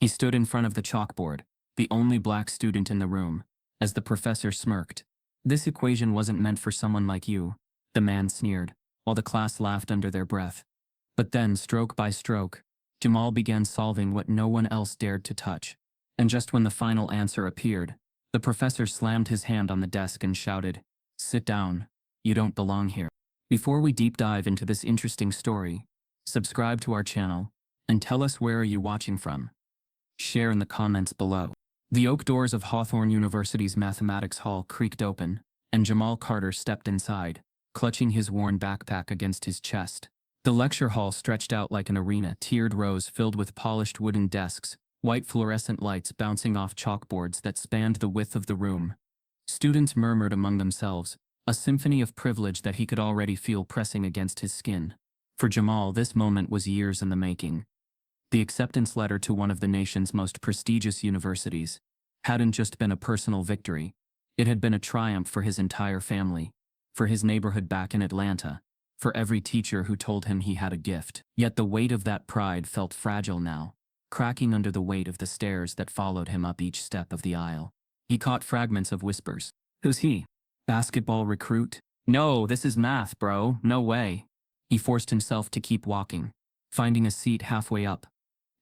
He stood in front of the chalkboard, the only black student in the room, as the professor smirked. "This equation wasn't meant for someone like you," the man sneered, while the class laughed under their breath. But then, stroke by stroke, Jamal began solving what no one else dared to touch. And just when the final answer appeared, the professor slammed his hand on the desk and shouted, "Sit down. You don't belong here." Before we deep dive into this interesting story, subscribe to our channel, and tell us where are you watching from. Share in the comments below. The oak doors of Hawthorne University's mathematics hall creaked open, and Jamal Carter stepped inside, clutching his worn backpack against his chest. The lecture hall stretched out like an arena, tiered rows filled with polished wooden desks, white fluorescent lights bouncing off chalkboards that spanned the width of the room. Students murmured among themselves, a symphony of privilege that he could already feel pressing against his skin. For Jamal, this moment was years in the making. The acceptance letter to one of the nation's most prestigious universities hadn't just been a personal victory, it had been a triumph for his entire family, for his neighborhood back in Atlanta, for every teacher who told him he had a gift. Yet the weight of that pride felt fragile now, cracking under the weight of the stares that followed him up each step of the aisle. He caught fragments of whispers. "Who's he? Basketball recruit? No, this is math, bro, no way." He forced himself to keep walking, finding a seat halfway up.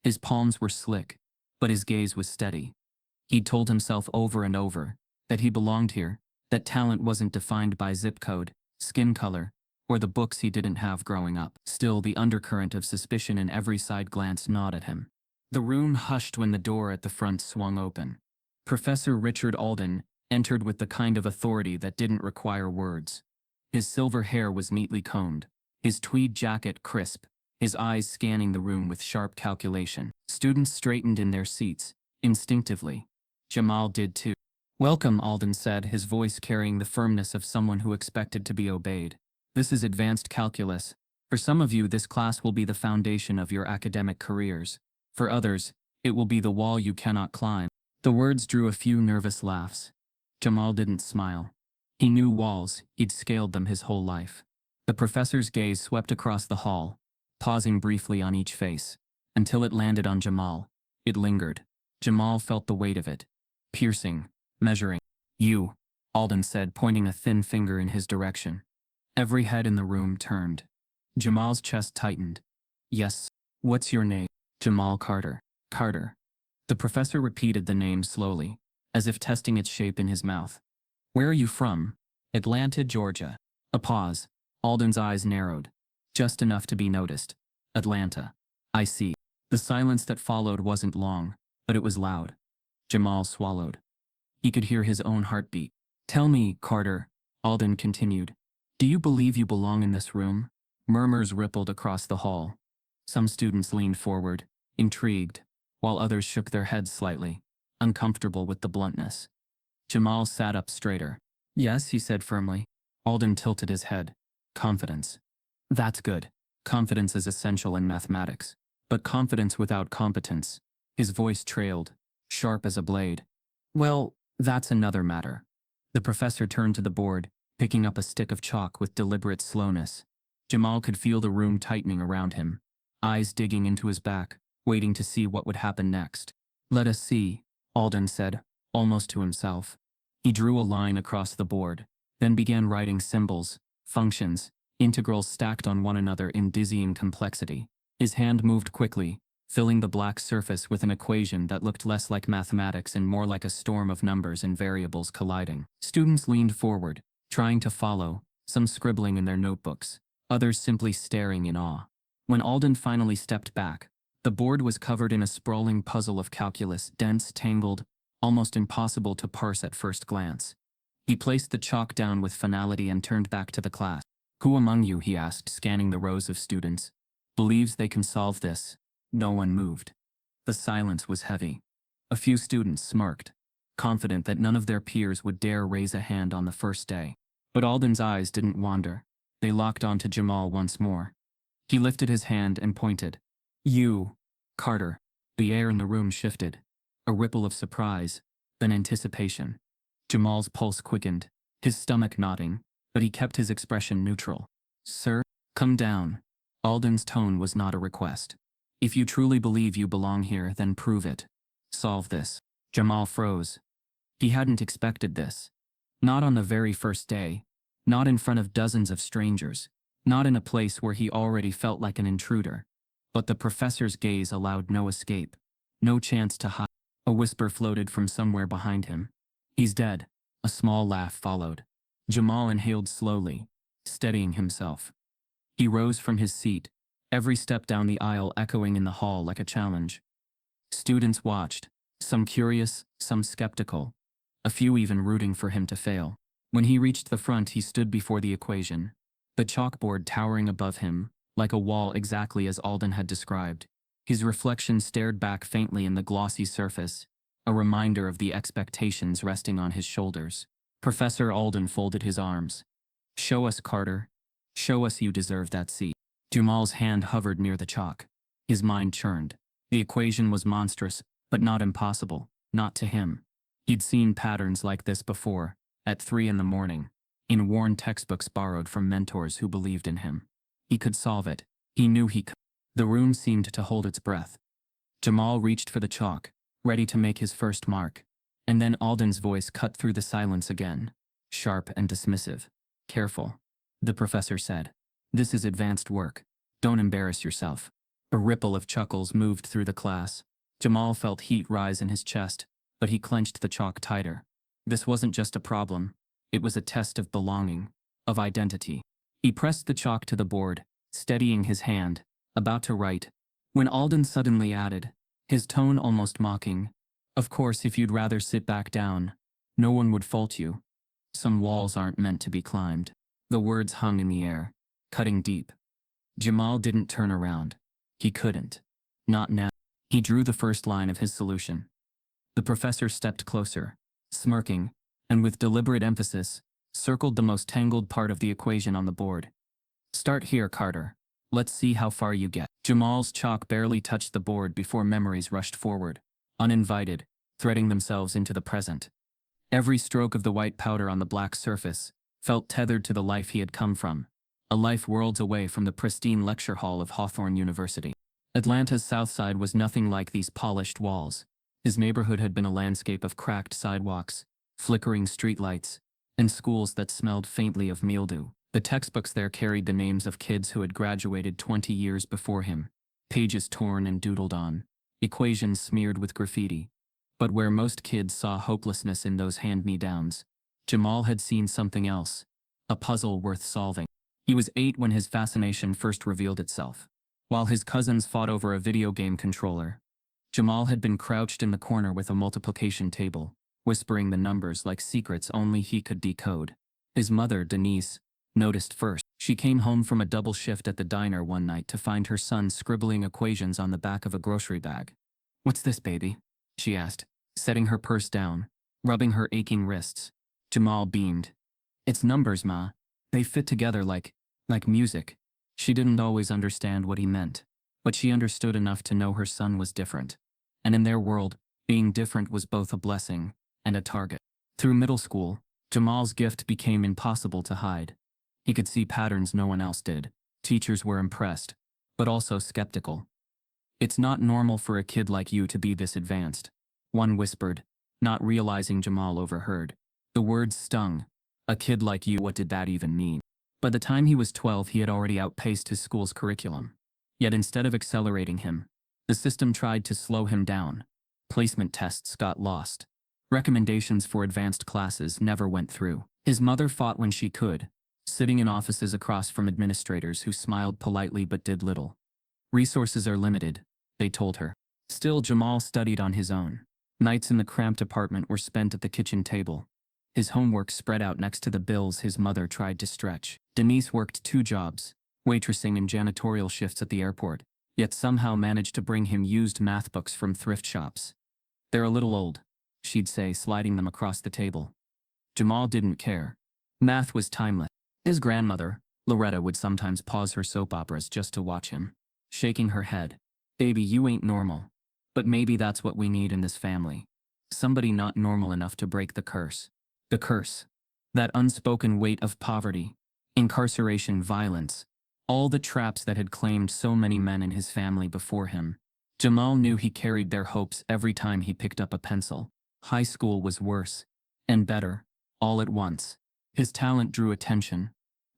His palms were slick, but his gaze was steady. He'd told himself over and over that he belonged here, that talent wasn't defined by zip code, skin color, or the books he didn't have growing up. Still, the undercurrent of suspicion in every side glance gnawed at him. The room hushed when the door at the front swung open. Professor Richard Alden entered with the kind of authority that didn't require words. His silver hair was neatly combed, his tweed jacket crisp, his eyes scanning the room with sharp calculation. Students straightened in their seats, instinctively. Jamal did too. "Welcome," Alden said, his voice carrying the firmness of someone who expected to be obeyed. "This is advanced calculus. For some of you, this class will be the foundation of your academic careers. For others, it will be the wall you cannot climb." The words drew a few nervous laughs. Jamal didn't smile. He knew walls, he'd scaled them his whole life. The professor's gaze swept across the hall, pausing briefly on each face. Until it landed on Jamal, it lingered. Jamal felt the weight of it. Piercing, measuring. "You," Alden said, pointing a thin finger in his direction. Every head in the room turned. Jamal's chest tightened. "Yes. What's your name?" "Jamal Carter." "Carter." The professor repeated the name slowly, as if testing its shape in his mouth. "Where are you from?" "Atlanta, Georgia." A pause. Alden's eyes narrowed, just enough to be noticed. "Atlanta. I see." The silence that followed wasn't long, but it was loud. Jamal swallowed. He could hear his own heartbeat. "Tell me, Carter," Alden continued, "do you believe you belong in this room?" Murmurs rippled across the hall. Some students leaned forward, intrigued, while others shook their heads slightly, uncomfortable with the bluntness. Jamal sat up straighter. "Yes," he said firmly. Alden tilted his head. "Confidence. That's good. Confidence is essential in mathematics. But confidence without competence." His voice trailed, sharp as a blade. "Well, that's another matter." The professor turned to the board, picking up a stick of chalk with deliberate slowness. Jamal could feel the room tightening around him, eyes digging into his back, waiting to see what would happen next. "Let us see," Alden said, almost to himself. He drew a line across the board, then began writing symbols, functions, integrals stacked on one another in dizzying complexity. His hand moved quickly, filling the black surface with an equation that looked less like mathematics and more like a storm of numbers and variables colliding. Students leaned forward, trying to follow, some scribbling in their notebooks, others simply staring in awe. When Alden finally stepped back, the board was covered in a sprawling puzzle of calculus, dense, tangled, almost impossible to parse at first glance. He placed the chalk down with finality and turned back to the class. "Who among you," he asked, scanning the rows of students, "believes they can solve this?" No one moved. The silence was heavy. A few students smirked, confident that none of their peers would dare raise a hand on the first day. But Alden's eyes didn't wander. They locked onto Jamal once more. He lifted his hand and pointed. "You, Carter." The air in the room shifted. A ripple of surprise, then anticipation. Jamal's pulse quickened, his stomach knotting, but he kept his expression neutral. "Sir, come down." Alden's tone was not a request. "If you truly believe you belong here, then prove it." Solve this. Jamal froze. He hadn't expected this. Not on the very first day. Not in front of dozens of strangers. Not in a place where he already felt like an intruder. But the professor's gaze allowed no escape. No chance to hide. A whisper floated from somewhere behind him. He's dead. A small laugh followed. Jamal inhaled slowly, steadying himself. He rose from his seat, every step down the aisle echoing in the hall like a challenge. Students watched, some curious, some skeptical, a few even rooting for him to fail. When he reached the front, he stood before the equation, the chalkboard towering above him, like a wall exactly as Alden had described. His reflection stared back faintly in the glossy surface, a reminder of the expectations resting on his shoulders. Professor Alden folded his arms. "Show us, Carter. Show us you deserve that seat." Jamal's hand hovered near the chalk. His mind churned. The equation was monstrous, but not impossible, not to him. He'd seen patterns like this before, at 3 in the morning, in worn textbooks borrowed from mentors who believed in him. He could solve it. He knew he could. The room seemed to hold its breath. Jamal reached for the chalk, ready to make his first mark. And then Alden's voice cut through the silence again, sharp and dismissive. "Careful," the professor said. "This is advanced work. Don't embarrass yourself." A ripple of chuckles moved through the class. Jamal felt heat rise in his chest, but he clenched the chalk tighter. This wasn't just a problem. It was a test of belonging, of identity. He pressed the chalk to the board, steadying his hand, about to write, when Alden suddenly added, his tone almost mocking, "Of course, if you'd rather sit back down, no one would fault you. Some walls aren't meant to be climbed." The words hung in the air, cutting deep. Jamal didn't turn around. He couldn't. Not now. He drew the first line of his solution. The professor stepped closer, smirking, and with deliberate emphasis, circled the most tangled part of the equation on the board. "Start here, Carter. Let's see how far you get." Jamal's chalk barely touched the board before memories rushed forward, uninvited, threading themselves into the present. Every stroke of the white powder on the black surface felt tethered to the life he had come from, a life worlds away from the pristine lecture hall of Hawthorne University. Atlanta's South Side was nothing like these polished walls. His neighborhood had been a landscape of cracked sidewalks, flickering streetlights, and schools that smelled faintly of mildew. The textbooks there carried the names of kids who had graduated 20 years before him, pages torn and doodled on, equations smeared with graffiti. But where most kids saw hopelessness in those hand-me-downs, Jamal had seen something else, a puzzle worth solving. He was 8 when his fascination first revealed itself. While his cousins fought over a video game controller, Jamal had been crouched in the corner with a multiplication table, whispering the numbers like secrets only he could decode. His mother, Denise, noticed first. She came home from a double shift at the diner one night to find her son scribbling equations on the back of a grocery bag. "What's this, baby?" she asked, setting her purse down, rubbing her aching wrists. Jamal beamed. "It's numbers, Ma. They fit together like music." She didn't always understand what he meant, but she understood enough to know her son was different. And in their world, being different was both a blessing and a target. Through middle school, Jamal's gift became impossible to hide. He could see patterns no one else did. Teachers were impressed, but also skeptical. "It's not normal for a kid like you to be this advanced," one whispered, not realizing Jamal overheard. The words stung. A kid like you, what did that even mean? By the time he was 12, he had already outpaced his school's curriculum. Yet instead of accelerating him, the system tried to slow him down. Placement tests got lost. Recommendations for advanced classes never went through. His mother fought when she could, sitting in offices across from administrators who smiled politely but did little. "Resources are limited," they told her. Still, Jamal studied on his own. Nights in the cramped apartment were spent at the kitchen table, his homework spread out next to the bills his mother tried to stretch. Denise worked 2 jobs, waitressing and janitorial shifts at the airport, yet somehow managed to bring him used math books from thrift shops. "They're a little old," she'd say, sliding them across the table. Jamal didn't care. Math was timeless. His grandmother, Loretta, would sometimes pause her soap operas just to watch him, shaking her head. "Baby, you ain't normal. But maybe that's what we need in this family. Somebody not normal enough to break the curse." The curse. That unspoken weight of poverty, incarceration, violence, all the traps that had claimed so many men in his family before him. Jamal knew he carried their hopes every time he picked up a pencil. High school was worse. And better. All at once. His talent drew attention.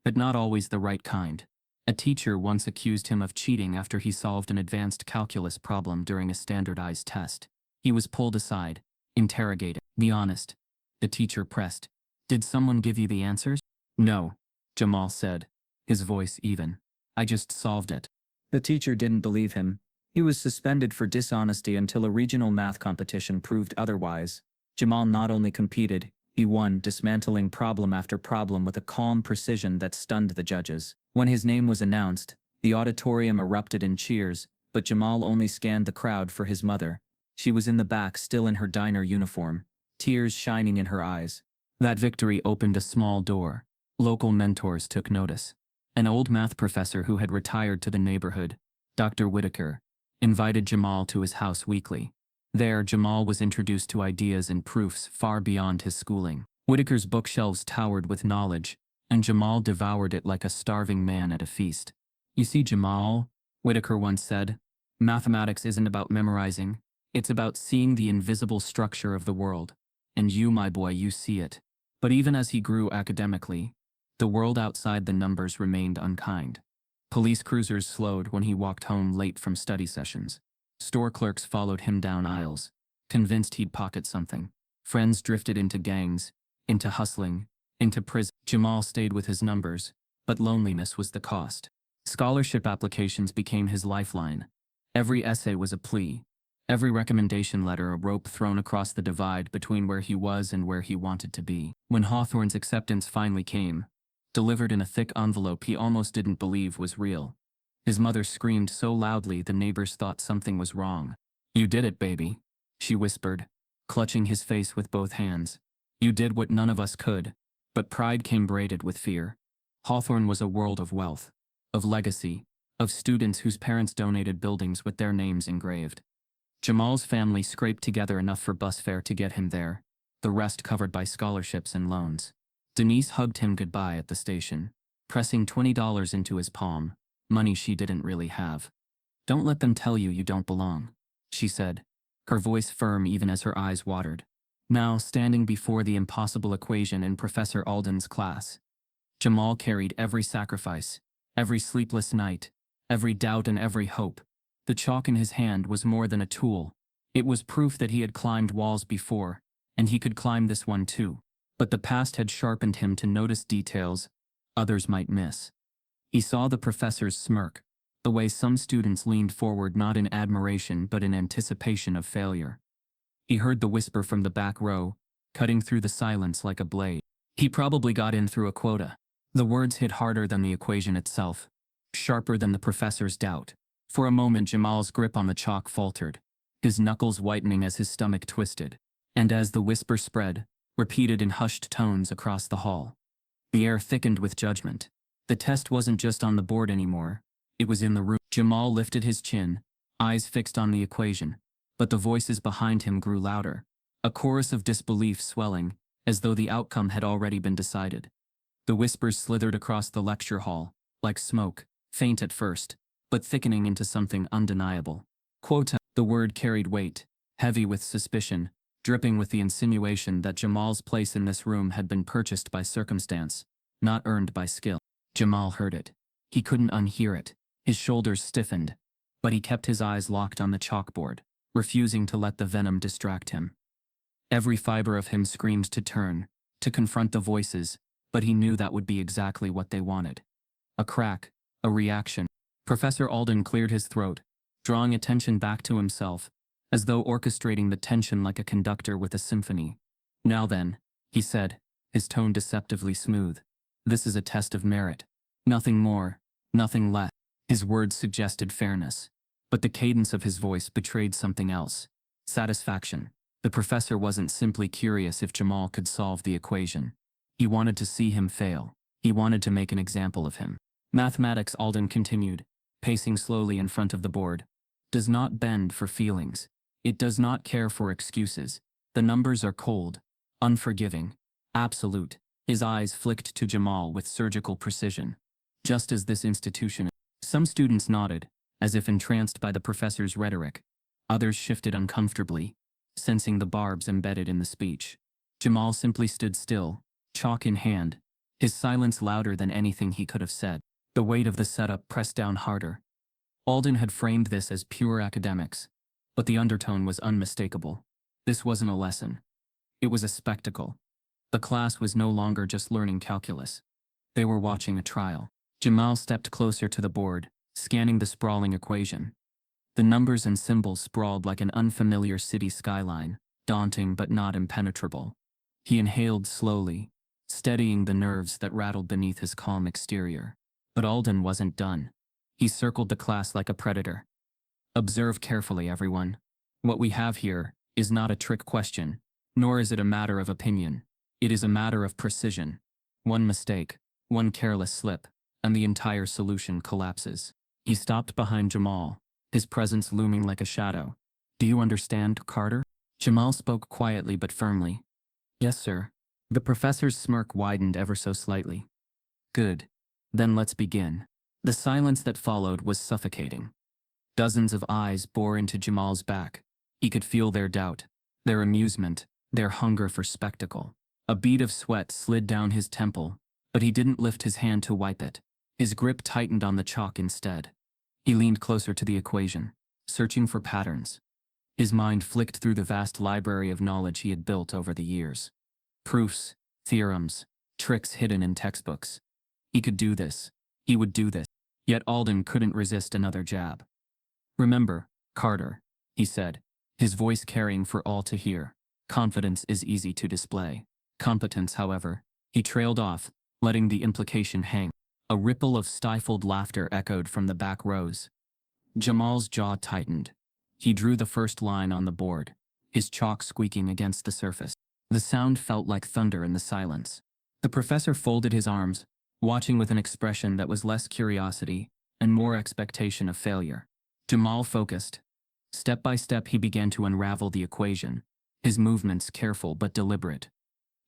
But not always the right kind. A teacher once accused him of cheating after he solved an advanced calculus problem during a standardized test. He was pulled aside, interrogated. "Be honest," the teacher pressed. "Did someone give you the answers?" "No," Jamal said, his voice even. "I just solved it." The teacher didn't believe him. He was suspended for dishonesty until a regional math competition proved otherwise. Jamal not only competed, he won, dismantling problem after problem with a calm precision that stunned the judges. When his name was announced, the auditorium erupted in cheers, but Jamal only scanned the crowd for his mother. She was in the back, still in her diner uniform, tears shining in her eyes. That victory opened a small door. Local mentors took notice. An old math professor who had retired to the neighborhood, Dr. Whitaker, invited Jamal to his house weekly. There, Jamal was introduced to ideas and proofs far beyond his schooling. Whitaker's bookshelves towered with knowledge, and Jamal devoured it like a starving man at a feast. "You see, Jamal," Whitaker once said, "mathematics isn't about memorizing. It's about seeing the invisible structure of the world. And you, my boy, you see it." But even as he grew academically, the world outside the numbers remained unkind. Police cruisers slowed when he walked home late from study sessions. Store clerks followed him down aisles, convinced he'd pocket something. Friends drifted into gangs, into hustling, into prison. Jamal stayed with his numbers, but loneliness was the cost. Scholarship applications became his lifeline. Every essay was a plea. Every recommendation letter a rope thrown across the divide between where he was and where he wanted to be. When Hawthorne's acceptance finally came, delivered in a thick envelope he almost didn't believe was real. His mother screamed so loudly the neighbors thought something was wrong. "You did it, baby," she whispered, clutching his face with both hands. "You did what none of us could." But pride came braided with fear. Hawthorne was a world of wealth, of legacy, of students whose parents donated buildings with their names engraved. Jamal's family scraped together enough for bus fare to get him there, the rest covered by scholarships and loans. Denise hugged him goodbye at the station, pressing $20 into his palm, money she didn't really have. "Don't let them tell you you don't belong," she said, her voice firm even as her eyes watered. Now, standing before the impossible equation in Professor Alden's class, Jamal carried every sacrifice, every sleepless night, every doubt and every hope. The chalk in his hand was more than a tool. It was proof that he had climbed walls before, and he could climb this one too. But the past had sharpened him to notice details others might miss. He saw the professor's smirk, the way some students leaned forward not in admiration but in anticipation of failure. He heard the whisper from the back row, cutting through the silence like a blade. "He probably got in through a quota." The words hit harder than the equation itself, sharper than the professor's doubt. For a moment Jamal's grip on the chalk faltered, his knuckles whitening as his stomach twisted. And as the whisper spread, repeated in hushed tones across the hall, the air thickened with judgment. The test wasn't just on the board anymore, it was in the room. Jamal lifted his chin, eyes fixed on the equation, but the voices behind him grew louder, a chorus of disbelief swelling, as though the outcome had already been decided. The whispers slithered across the lecture hall, like smoke, faint at first, but thickening into something undeniable. Quota. The word carried weight, heavy with suspicion, dripping with the insinuation that Jamal's place in this room had been purchased by circumstance, not earned by skill. Jamal heard it. He couldn't unhear it. His shoulders stiffened, but he kept his eyes locked on the chalkboard, refusing to let the venom distract him. Every fiber of him screamed to turn, to confront the voices, but he knew that would be exactly what they wanted. A crack, a reaction. Professor Alden cleared his throat, drawing attention back to himself, as though orchestrating the tension like a conductor with a symphony. "Now then," he said, his tone deceptively smooth. "This is a test of merit. Nothing more, nothing less." His words suggested fairness, but the cadence of his voice betrayed something else. Satisfaction. The professor wasn't simply curious if Jamal could solve the equation. He wanted to see him fail. He wanted to make an example of him. "Mathematics," Alden continued, pacing slowly in front of the board, "does not bend for feelings. It does not care for excuses. The numbers are cold, unforgiving, absolute." His eyes flicked to Jamal with surgical precision. "Just as this institution." Some students nodded, as if entranced by the professor's rhetoric. Others shifted uncomfortably, sensing the barbs embedded in the speech. Jamal simply stood still, chalk in hand, his silence louder than anything he could have said. The weight of the setup pressed down harder. Alden had framed this as pure academics, but the undertone was unmistakable. This wasn't a lesson. It was a spectacle. The class was no longer just learning calculus. They were watching a trial. Jamal stepped closer to the board, scanning the sprawling equation. The numbers and symbols sprawled like an unfamiliar city skyline, daunting but not impenetrable. He inhaled slowly, steadying the nerves that rattled beneath his calm exterior. But Alden wasn't done. He circled the class like a predator. Observe carefully, everyone. What we have here is not a trick question, nor is it a matter of opinion. It is a matter of precision. One mistake, one careless slip, and the entire solution collapses. He stopped behind Jamal, his presence looming like a shadow. Do you understand, Carter? Jamal spoke quietly but firmly. Yes, sir. The professor's smirk widened ever so slightly. Good. Then let's begin. The silence that followed was suffocating. Dozens of eyes bore into Jamal's back. He could feel their doubt, their amusement, their hunger for spectacle. A bead of sweat slid down his temple, but he didn't lift his hand to wipe it. His grip tightened on the chalk instead. He leaned closer to the equation, searching for patterns. His mind flicked through the vast library of knowledge he had built over the years. Proofs, theorems, tricks hidden in textbooks. He could do this. He would do this. Yet Alden couldn't resist another jab. Remember, Carter, he said, his voice carrying for all to hear. Confidence is easy to display. Competence, however, he trailed off, letting the implication hang. A ripple of stifled laughter echoed from the back rows. Jamal's jaw tightened. He drew the first line on the board, his chalk squeaking against the surface. The sound felt like thunder in the silence. The professor folded his arms, watching with an expression that was less curiosity and more expectation of failure. Jamal focused. Step by step he began to unravel the equation, his movements careful but deliberate.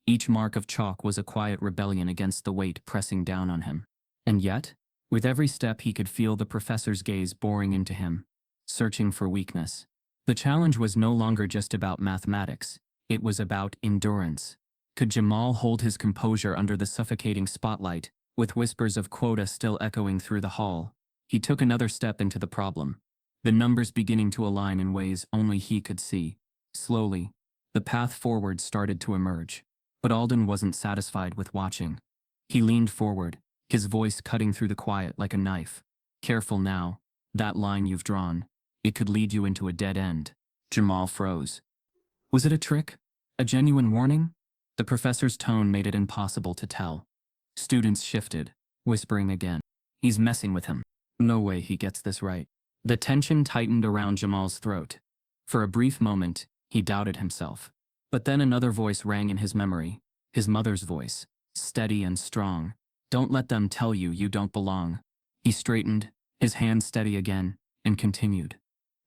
Each mark of chalk was a quiet rebellion against the weight pressing down on him. And yet, with every step he could feel the professor's gaze boring into him, searching for weakness. The challenge was no longer just about mathematics, it was about endurance. Could Jamal hold his composure under the suffocating spotlight, with whispers of quota still echoing through the hall? He took another step into the problem, the numbers beginning to align in ways only he could see. Slowly, the path forward started to emerge. But Alden wasn't satisfied with watching. He leaned forward, his voice cutting through the quiet like a knife. Careful now, that line you've drawn. It could lead you into a dead end. Jamal froze. Was it a trick? A genuine warning? The professor's tone made it impossible to tell. Students shifted, whispering again. He's messing with him. No way he gets this right. The tension tightened around Jamal's throat. For a brief moment, he doubted himself. But then another voice rang in his memory, his mother's voice, steady and strong. Don't let them tell you you don't belong. He straightened, his hand steady again, and continued.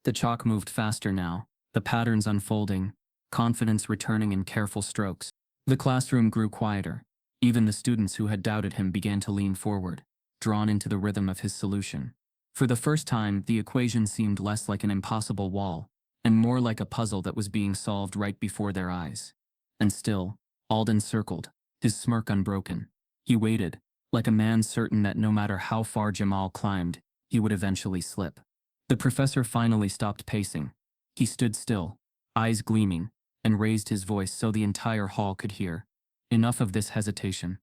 The chalk moved faster now, the patterns unfolding, confidence returning in careful strokes. The classroom grew quieter. Even the students who had doubted him began to lean forward, drawn into the rhythm of his solution. For the first time, the equation seemed less like an impossible wall, and more like a puzzle that was being solved right before their eyes. And still, Alden circled, his smirk unbroken. He waited, like a man certain that no matter how far Jamal climbed, he would eventually slip. The professor finally stopped pacing. He stood still, eyes gleaming, and raised his voice so the entire hall could hear. Enough of this hesitation.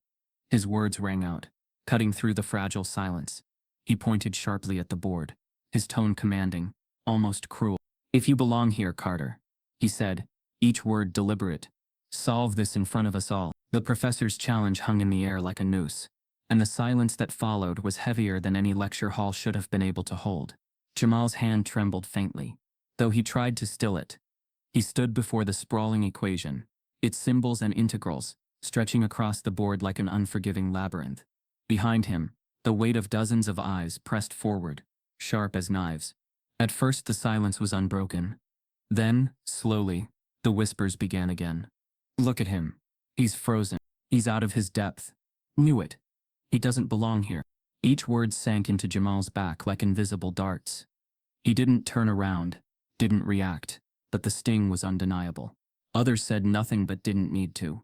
His words rang out, cutting through the fragile silence. He pointed sharply at the board, his tone commanding, almost cruel. If you belong here, Carter, he said, each word deliberate. Solve this in front of us all. The professor's challenge hung in the air like a noose, and the silence that followed was heavier than any lecture hall should have been able to hold. Jamal's hand trembled faintly, though he tried to still it. He stood before the sprawling equation, its symbols and integrals, stretching across the board like an unforgiving labyrinth. Behind him, the weight of dozens of eyes pressed forward, sharp as knives. At first the silence was unbroken. Then, slowly, the whispers began again. Look at him. He's frozen. He's out of his depth. Knew it. He doesn't belong here. Each word sank into Jamal's back like invisible darts. He didn't turn around, didn't react, but the sting was undeniable. Others said nothing but didn't need to.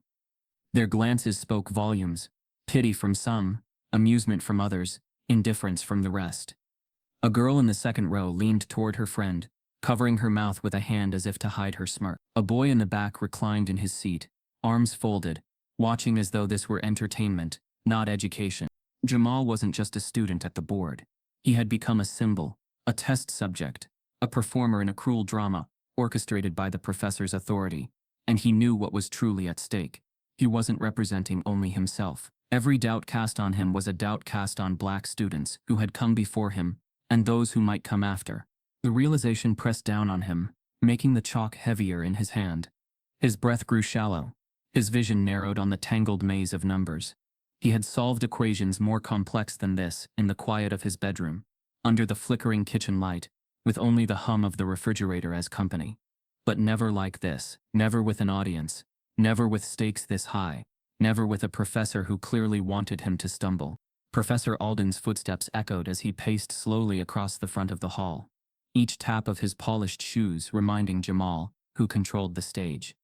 Their glances spoke volumes, pity from some, amusement from others, indifference from the rest. A girl in the second row leaned toward her friend, covering her mouth with a hand as if to hide her smirk. A boy in the back reclined in his seat, arms folded, watching as though this were entertainment, not education. Jamal wasn't just a student at the board. He had become a symbol, a test subject, a performer in a cruel drama, orchestrated by the professor's authority, and he knew what was truly at stake. He wasn't representing only himself. Every doubt cast on him was a doubt cast on black students who had come before him, and those who might come after. The realization pressed down on him, making the chalk heavier in his hand. His breath grew shallow. His vision narrowed on the tangled maze of numbers. He had solved equations more complex than this in the quiet of his bedroom, under the flickering kitchen light, with only the hum of the refrigerator as company. But never like this, never with an audience, never with stakes this high, never with a professor who clearly wanted him to stumble. Professor Alden's footsteps echoed as he paced slowly across the front of the hall, each tap of his polished shoes reminding Jamal, who controlled the stage.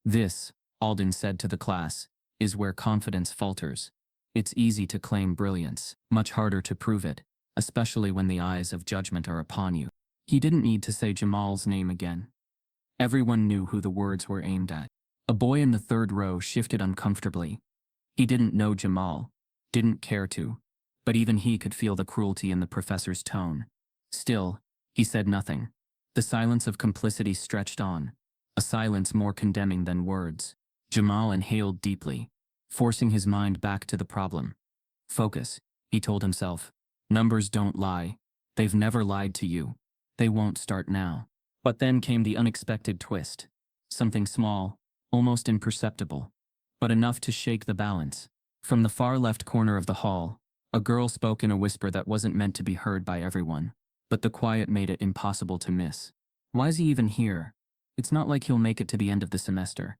"This," Alden said to the class, "is where confidence falters. It's easy to claim brilliance, much harder to prove it, especially when the eyes of judgment are upon you." He didn't need to say Jamal's name again. Everyone knew who the words were aimed at. A boy in the third row shifted uncomfortably. He didn't know Jamal, didn't care to, but even he could feel the cruelty in the professor's tone. Still, he said nothing. The silence of complicity stretched on, a silence more condemning than words. Jamal inhaled deeply, forcing his mind back to the problem. "Focus," he told himself. "Numbers don't lie. They've never lied to you. They won't start now." But then came the unexpected twist. Something small, almost imperceptible, but enough to shake the balance. From the far left corner of the hall, a girl spoke in a whisper that wasn't meant to be heard by everyone, but the quiet made it impossible to miss. "Why's he even here? It's not like he'll make it to the end of the semester."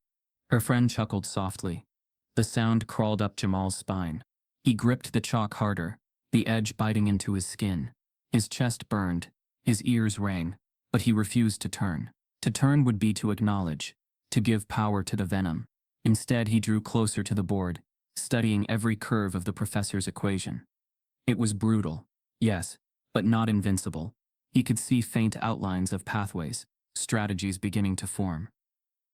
Her friend chuckled softly. The sound crawled up Jamal's spine. He gripped the chalk harder, the edge biting into his skin. His chest burned, his ears rang, but he refused to turn. To turn would be to acknowledge, to give power to the venom. Instead, he drew closer to the board, studying every curve of the professor's equation. It was brutal, yes, but not invincible. He could see faint outlines of pathways, strategies beginning to form.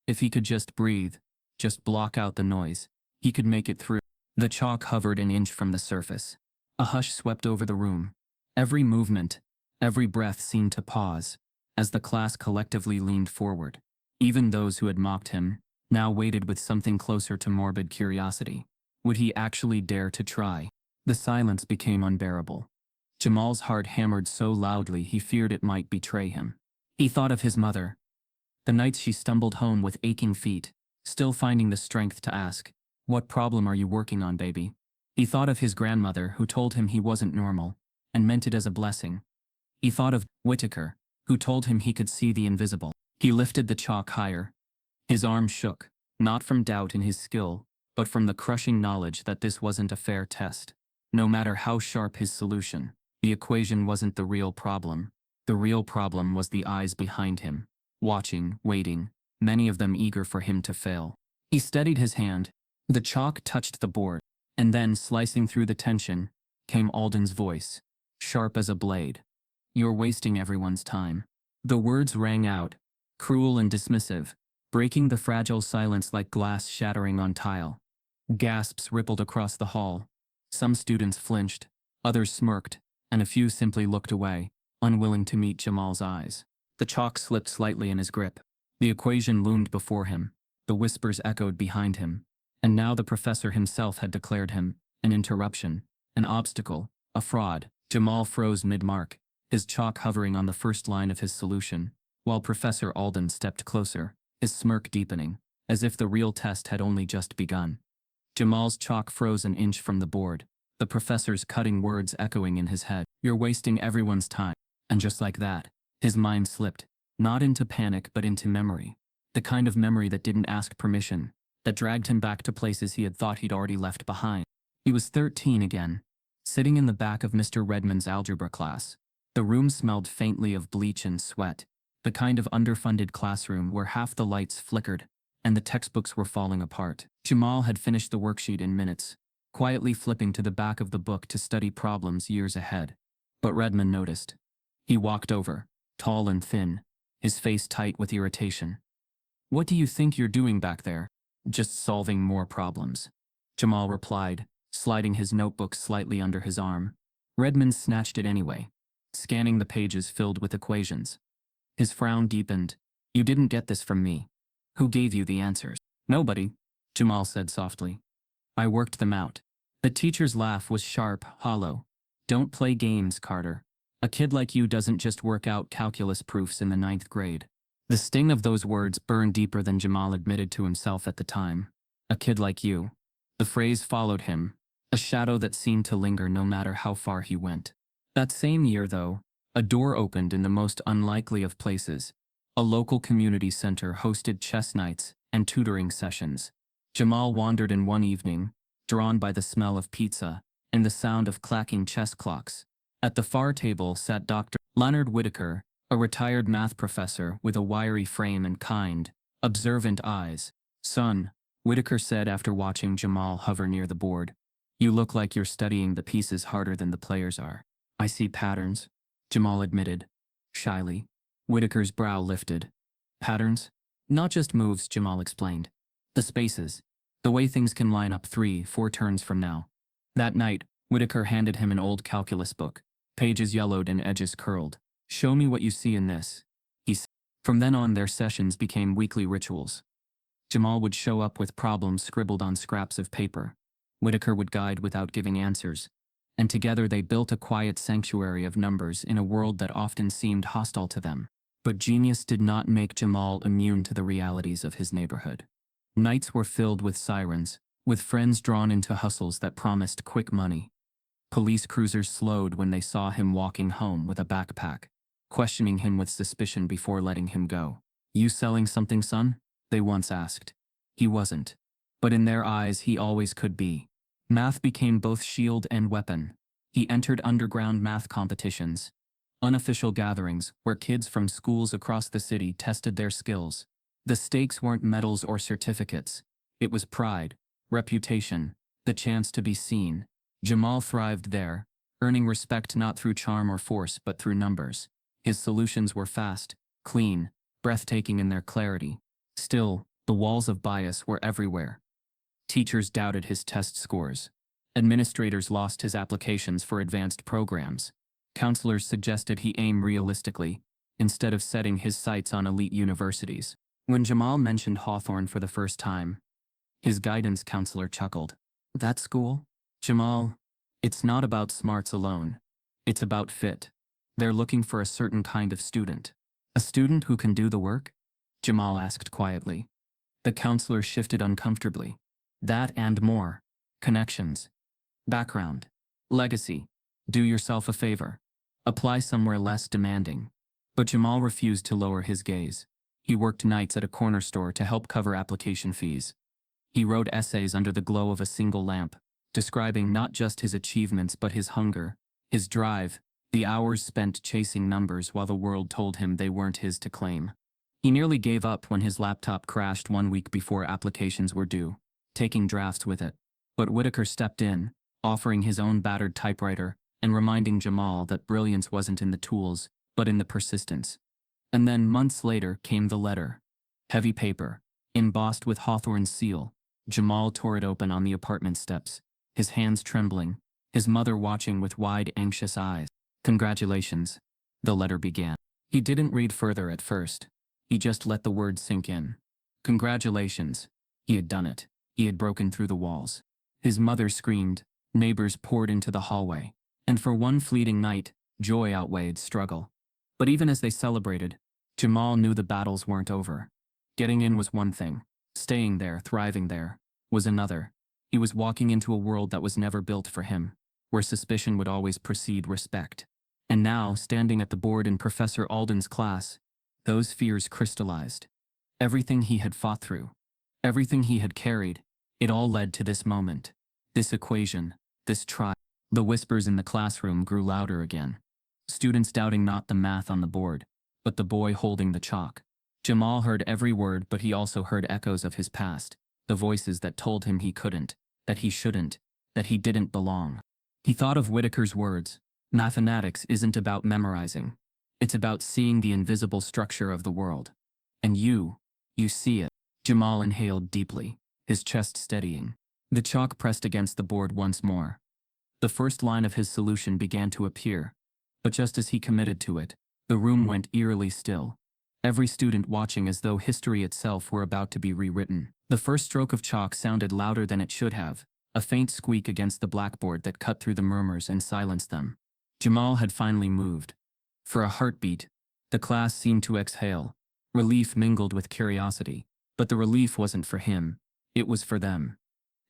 If he could just breathe, just block out the noise, he could make it through. The chalk hovered an inch from the surface. A hush swept over the room. Every movement, every breath seemed to pause, as the class collectively leaned forward. Even those who had mocked him now waited with something closer to morbid curiosity. Would he actually dare to try? The silence became unbearable. Jamal's heart hammered so loudly he feared it might betray him. He thought of his mother. The nights she stumbled home with aching feet, still finding the strength to ask, "What problem are you working on, baby?" He thought of his grandmother who told him he wasn't normal, and meant it as a blessing. He thought of Whitaker, who told him he could see the invisible. He lifted the chalk higher. His arm shook, not from doubt in his skill, but from the crushing knowledge that this wasn't a fair test. No matter how sharp his solution, the equation wasn't the real problem. The real problem was the eyes behind him, watching, waiting, many of them eager for him to fail. He steadied his hand. The chalk touched the board, and then, slicing through the tension, came Alden's voice, sharp as a blade. "You're wasting everyone's time." The words rang out, cruel and dismissive, breaking the fragile silence like glass shattering on tile. Gasps rippled across the hall. Some students flinched, others smirked, and a few simply looked away, unwilling to meet Jamal's eyes. The chalk slipped slightly in his grip. The equation loomed before him. The whispers echoed behind him. And now the professor himself had declared him an interruption, an obstacle, a fraud. Jamal froze mid-mark, his chalk hovering on the first line of his solution, while Professor Alden stepped closer, his smirk deepening, as if the real test had only just begun. Jamal's chalk froze an inch from the board, the professor's cutting words echoing in his head. "You're wasting everyone's time." And just like that, his mind slipped, not into panic but into memory. The kind of memory that didn't ask permission, that dragged him back to places he had thought he'd already left behind. He was 13 again, sitting in the back of Mr. Redmond's algebra class, The room smelled faintly of bleach and sweat, the kind of underfunded classroom where half the lights flickered and the textbooks were falling apart. Jamal had finished the worksheet in minutes, quietly flipping to the back of the book to study problems years ahead. But Redmond noticed. He walked over, tall and thin, his face tight with irritation. "What do you think you're doing back there?" "Just solving more problems," Jamal replied, sliding his notebook slightly under his arm. Redmond snatched it anyway, scanning the pages filled with equations. His frown deepened. "You didn't get this from me. Who gave you the answers?" "Nobody," Jamal said softly. "I worked them out." The teacher's laugh was sharp, hollow. "Don't play games, Carter. A kid like you doesn't just work out calculus proofs in the 9th grade." The sting of those words burned deeper than Jamal admitted to himself at the time. "A kid like you." The phrase followed him, a shadow that seemed to linger no matter how far he went. That same year, though, a door opened in the most unlikely of places. A local community center hosted chess nights and tutoring sessions. Jamal wandered in one evening, drawn by the smell of pizza and the sound of clacking chess clocks. At the far table sat Dr. Leonard Whitaker, a retired math professor with a wiry frame and kind, observant eyes. "Son," Whitaker said after watching Jamal hover near the board, "you look like you're studying the pieces harder than the players are." "I see patterns," Jamal admitted, shyly. Whitaker's brow lifted. "Patterns? Not just moves," Jamal explained. "The spaces. The way things can line up 3-4 turns from now." That night, Whitaker handed him an old calculus book, pages yellowed and edges curled. "Show me what you see in this," he said. From then on, their sessions became weekly rituals. Jamal would show up with problems scribbled on scraps of paper. Whitaker would guide without giving answers, and together they built a quiet sanctuary of numbers in a world that often seemed hostile to them. But genius did not make Jamal immune to the realities of his neighborhood. Nights were filled with sirens, with friends drawn into hustles that promised quick money. Police cruisers slowed when they saw him walking home with a backpack, questioning him with suspicion before letting him go. "You selling something, son?" they once asked. He wasn't. But in their eyes, he always could be. Math became both shield and weapon. He entered underground math competitions, unofficial gatherings where kids from schools across the city tested their skills. The stakes weren't medals or certificates. It was pride, reputation, the chance to be seen. Jamal thrived there, earning respect not through charm or force but through numbers. His solutions were fast, clean, breathtaking in their clarity. Still, the walls of bias were everywhere. Teachers doubted his test scores. Administrators lost his applications for advanced programs. Counselors suggested he aim realistically, instead of setting his sights on elite universities. When Jamal mentioned Hawthorne for the first time, his guidance counselor chuckled. "That school? Jamal, it's not about smarts alone. It's about fit. They're looking for a certain kind of student." "A student who can do the work?" Jamal asked quietly. The counselor shifted uncomfortably. "That and more. Connections. Background. Legacy. Do yourself a favor. Apply somewhere less demanding." But Jamal refused to lower his gaze. He worked nights at a corner store to help cover application fees. He wrote essays under the glow of a single lamp, describing not just his achievements but his hunger, his drive, the hours spent chasing numbers while the world told him they weren't his to claim. He nearly gave up when his laptop crashed 1 week before applications were due, taking drafts with it. But Whitaker stepped in, offering his own battered typewriter and reminding Jamal that brilliance wasn't in the tools, but in the persistence. And then months later came the letter. Heavy paper, embossed with Hawthorne's seal. Jamal tore it open on the apartment steps, his hands trembling, his mother watching with wide, anxious eyes. "Congratulations," the letter began. He didn't read further at first. He just let the words sink in. Congratulations. He had done it. He had broken through the walls. His mother screamed, neighbors poured into the hallway, and for one fleeting night, joy outweighed struggle. But even as they celebrated, Jamal knew the battles weren't over. Getting in was one thing. Staying there, thriving there, was another. He was walking into a world that was never built for him, where suspicion would always precede respect. And now, standing at the board in Professor Alden's class, those fears crystallized. Everything he had fought through, everything he had carried, it all led to this moment. This equation, this trial. The whispers in the classroom grew louder again. students doubting not the math on the board, but the boy holding the chalk. Jamal heard every word, but he also heard echoes of his past, the voices that told him he couldn't, that he shouldn't, that he didn't belong. He thought of Whitaker's words: mathematics isn't about memorizing. It's about seeing the invisible structure of the world. And you see it. Jamal inhaled deeply, his chest steadying. The chalk pressed against the board once more. The first line of his solution began to appear, but just as he committed to it, the room went eerily still, every student watching as though history itself were about to be rewritten. The first stroke of chalk sounded louder than it should have, a faint squeak against the blackboard that cut through the murmurs and silenced them. Jamal had finally moved. For a heartbeat, the class seemed to exhale. Relief mingled with curiosity, but the relief wasn't for him, it was for them.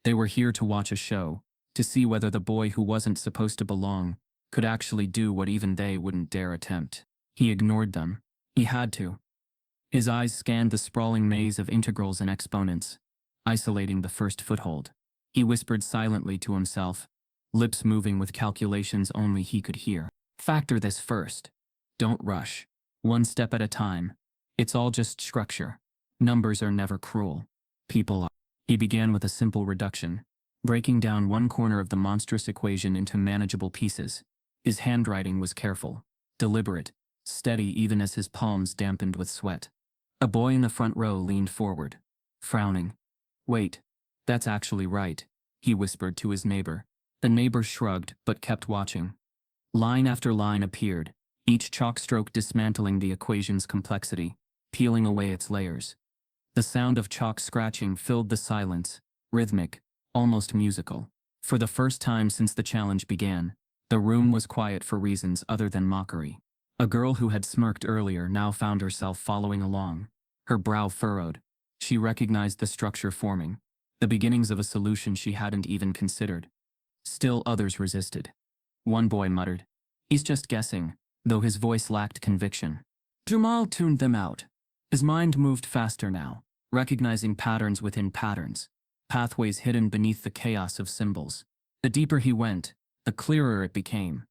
They were here to watch a show, to see whether the boy who wasn't supposed to belong could actually do what even they wouldn't dare attempt. He ignored them. He had to. His eyes scanned the sprawling maze of integrals and exponents, isolating the first foothold. He whispered silently to himself, lips moving with calculations only he could hear. Factor this first. Don't rush. One step at a time. It's all just structure. Numbers are never cruel. People are. He began with a simple reduction, breaking down one corner of the monstrous equation into manageable pieces. His handwriting was careful, deliberate, steady even as his palms dampened with sweat. A boy in the front row leaned forward, frowning. Wait, that's actually right, he whispered to his neighbor. The neighbor shrugged but kept watching. Line after line appeared, each chalk stroke dismantling the equation's complexity, peeling away its layers. The sound of chalk scratching filled the silence, rhythmic, almost musical. For the first time since the challenge began, the room was quiet for reasons other than mockery. A girl who had smirked earlier now found herself following along, her brow furrowed. She recognized the structure forming, the beginnings of a solution she hadn't even considered. Still others resisted. One boy muttered, "He's just guessing," though his voice lacked conviction. Jamal tuned them out. His mind moved faster now, recognizing patterns within patterns, pathways hidden beneath the chaos of symbols. The deeper he went, the clearer it became.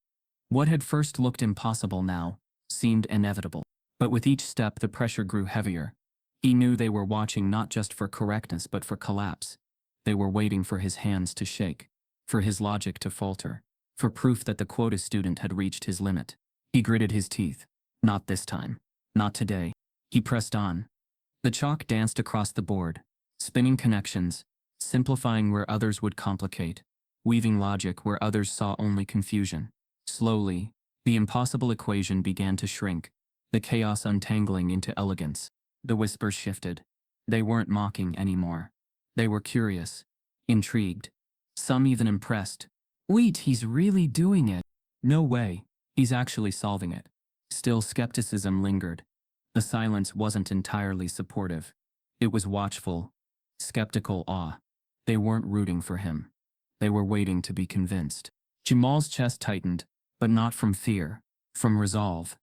What had first looked impossible now seemed inevitable. But with each step the pressure grew heavier. He knew they were watching not just for correctness but for collapse. They were waiting for his hands to shake, for his logic to falter, for proof that the quota student had reached his limit. He gritted his teeth. Not this time. Not today. He pressed on. The chalk danced across the board, spinning connections, simplifying where others would complicate, weaving logic where others saw only confusion. Slowly, the impossible equation began to shrink, the chaos untangling into elegance. The whispers shifted. They weren't mocking anymore. They were curious, intrigued, some even impressed. Wait, he's really doing it. No way, he's actually solving it. Still skepticism lingered. The silence wasn't entirely supportive. It was watchful, skeptical awe. They weren't rooting for him. They were waiting to be convinced. Jamal's chest tightened, but not from fear, from resolve.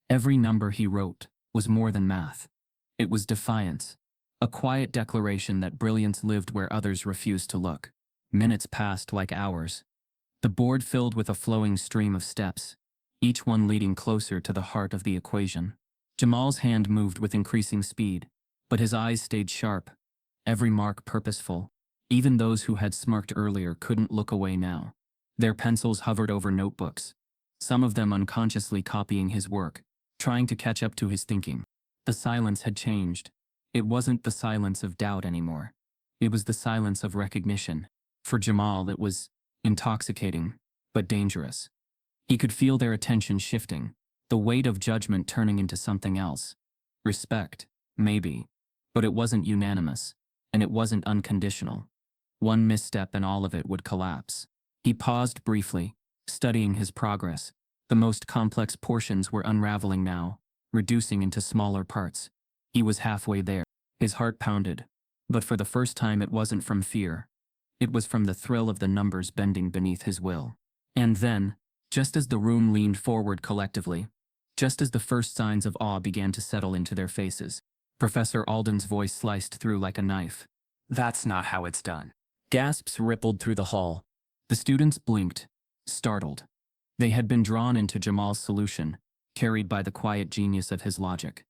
Every number he wrote was more than math. It was defiance, a quiet declaration that brilliance lived where others refused to look. Minutes passed like hours. The board filled with a flowing stream of steps, each one leading closer to the heart of the equation. Jamal's hand moved with increasing speed, but his eyes stayed sharp, every mark purposeful. Even those who had smirked earlier couldn't look away now. Their pencils hovered over notebooks, some of them unconsciously copying his work, trying to catch up to his thinking. The silence had changed. It wasn't the silence of doubt anymore. It was the silence of recognition. For Jamal, it was intoxicating, but dangerous. He could feel their attention shifting, the weight of judgment turning into something else. Respect, maybe, but it wasn't unanimous, and it wasn't unconditional. One misstep and all of it would collapse. He paused briefly, studying his progress. The most complex portions were unraveling now, reducing into smaller parts. He was halfway there. His heart pounded, but for the first time it wasn't from fear. It was from the thrill of the numbers bending beneath his will. And then, just as the room leaned forward collectively, just as the first signs of awe began to settle into their faces, Professor Alden's voice sliced through like a knife. "That's not how it's done." Gasps rippled through the hall. The students blinked, startled. They had been drawn into Jamal's solution, carried by the quiet genius of his logic.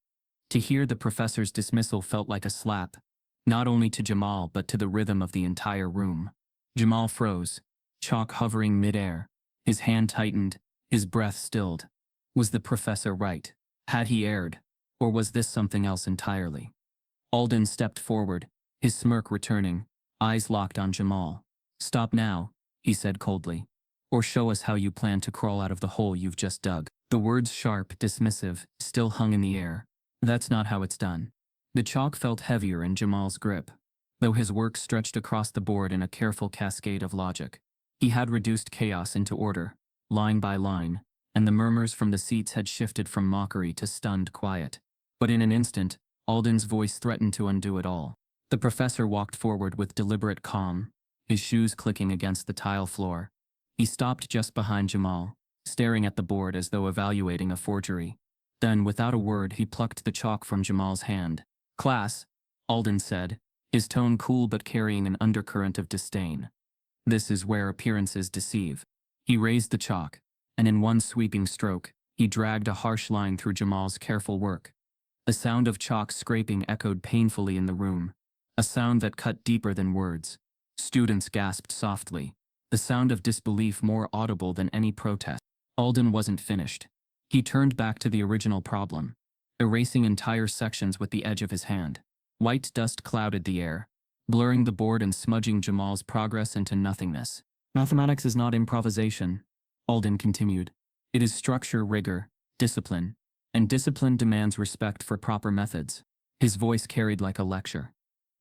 To hear the professor's dismissal felt like a slap, not only to Jamal but to the rhythm of the entire room. Jamal froze, chalk hovering midair. His hand tightened, his breath stilled. Was the professor right? Had he erred? Or was this something else entirely? Alden stepped forward, his smirk returning, eyes locked on Jamal. "Stop now," he said coldly. "Or show us how you plan to crawl out of the hole you've just dug." The words, sharp, dismissive, still hung in the air. "That's not how it's done." The chalk felt heavier in Jamal's grip, though his work stretched across the board in a careful cascade of logic. He had reduced chaos into order, line by line, and the murmurs from the seats had shifted from mockery to stunned quiet. But in an instant, Alden's voice threatened to undo it all. The professor walked forward with deliberate calm, his shoes clicking against the tile floor. He stopped just behind Jamal, staring at the board as though evaluating a forgery. Then, without a word, he plucked the chalk from Jamal's hand. "Class," Alden said, his tone cool but carrying an undercurrent of disdain. "This is where appearances deceive." He raised the chalk, and in one sweeping stroke, he dragged a harsh line through Jamal's careful work. The sound of chalk scraping echoed painfully in the room, a sound that cut deeper than words. Students gasped softly, the sound of disbelief more audible than any protest. Alden wasn't finished. He turned back to the original problem, erasing entire sections with the edge of his hand. White dust clouded the air, blurring the board and smudging Jamal's progress into nothingness. "Mathematics is not improvisation," Alden continued. "It is structure, rigor, discipline, and discipline demands respect for proper methods." His voice carried like a lecture,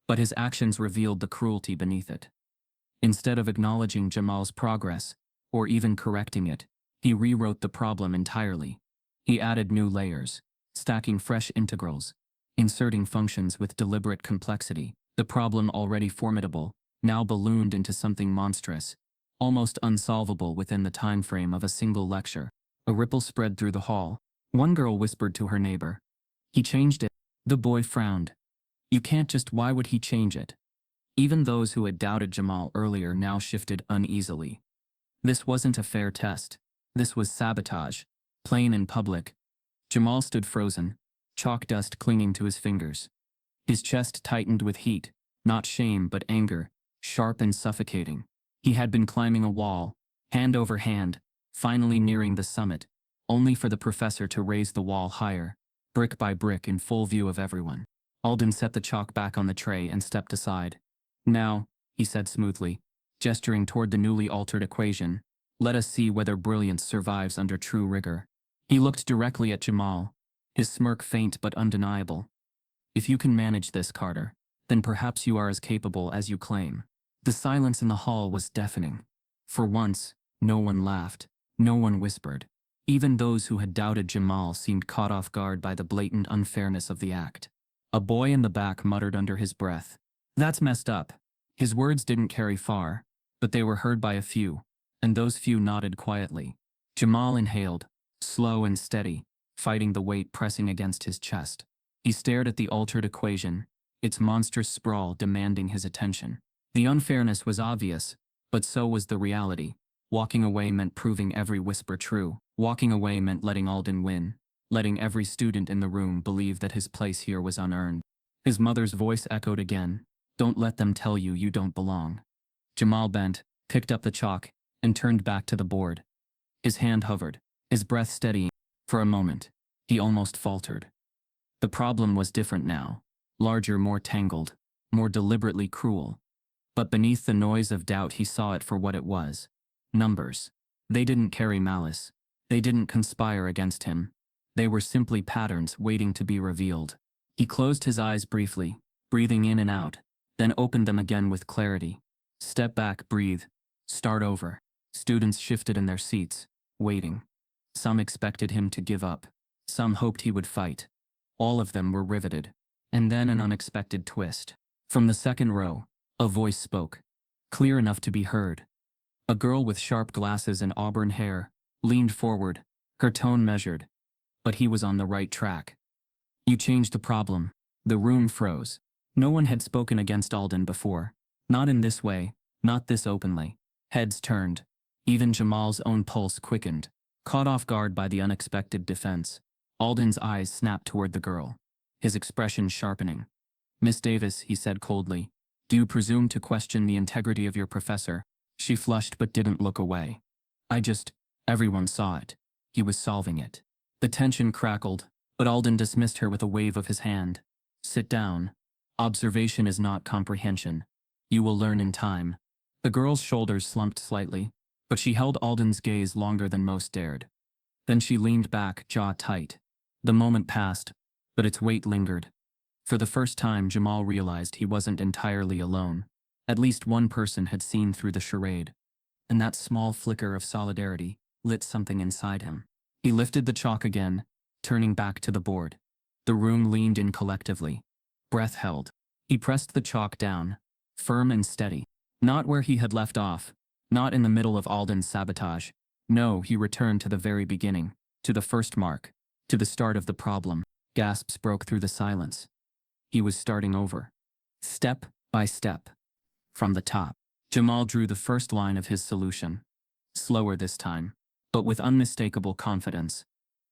but his actions revealed the cruelty beneath it. Instead of acknowledging Jamal's progress, or even correcting it, he rewrote the problem entirely. He added new layers, stacking fresh integrals, inserting functions with deliberate complexity. The problem, already formidable, now ballooned into something monstrous, almost unsolvable within the time frame of a single lecture. A ripple spread through the hall. One girl whispered to her neighbor, "He changed it." The boy frowned. "You can't just. Why would he change it?" Even those who had doubted Jamal earlier now shifted uneasily. This wasn't a fair test. This was sabotage, plain in public. Jamal stood frozen, chalk dust clinging to his fingers. His chest tightened with heat, not shame but anger, sharp and suffocating. He had been climbing a wall, hand over hand, finally nearing the summit, only for the professor to raise the wall higher, brick by brick in full view of everyone. Alden set the chalk back on the tray and stepped aside. "Now," he said smoothly, gesturing toward the newly altered equation, "let us see whether brilliance survives under true rigor." He looked directly at Jamal, his smirk faint but undeniable. "If you can manage this, Carter, then perhaps you are as capable as you claim." The silence in the hall was deafening. For once, no one laughed, no one whispered. Even those who had doubted Jamal seemed caught off guard by the blatant unfairness of the act. A boy in the back muttered under his breath, "That's messed up." His words didn't carry far, but they were heard by a few, and those few nodded quietly. Jamal inhaled, slow and steady, fighting the weight pressing against his chest. He stared at the altered equation, its monstrous sprawl demanding his attention. The unfairness was obvious, but so was the reality. Walking away meant proving every whisper true. Walking away meant letting Alden win, letting every student in the room believe that his place here was unearned. His mother's voice echoed again, "Don't let them tell you you don't belong." Jamal bent, picked up the chalk, and turned back to the board. His hand hovered, his breath steadying. For a moment, he almost faltered. The problem was different now, larger, more tangled, more deliberately cruel. But beneath the noise of doubt he saw it for what it was. Numbers. They didn't carry malice. They didn't conspire against him. They were simply patterns waiting to be revealed. He closed his eyes briefly, breathing in and out, then opened them again with clarity. Step back, breathe, start over. Students shifted in their seats, waiting. Some expected him to give up. Some hoped he would fight. All of them were riveted. And then an unexpected twist. From the second row, a voice spoke, clear enough to be heard. A girl with sharp glasses and auburn hair leaned forward, her tone measured. But he was on the right track. "You changed the problem." The room froze. No one had spoken against Alden before. Not in this way, not this openly. Heads turned. Even Jamal's own pulse quickened. Caught off guard by the unexpected defense, Alden's eyes snapped toward the girl, his expression sharpening. "Miss Davis," he said coldly, "do you presume to question the integrity of your professor?" She flushed but didn't look away. Everyone saw it. He was solving it." The tension crackled, but Alden dismissed her with a wave of his hand. "Sit down. Observation is not comprehension. You will learn in time." The girl's shoulders slumped slightly, but she held Alden's gaze longer than most dared. Then she leaned back, jaw tight. The moment passed, but its weight lingered. For the first time, Jamal realized he wasn't entirely alone. At least one person had seen through the charade, and that small flicker of solidarity lit something inside him. He lifted the chalk again, turning back to the board. The room leaned in collectively. Breath held. He pressed the chalk down, firm and steady. Not where he had left off, not in the middle of Alden's sabotage. No, he returned to the very beginning, to the first mark, to the start of the problem. Gasps broke through the silence. He was starting over. Step by step. From the top. Jamal drew the first line of his solution. Slower this time, but with unmistakable confidence.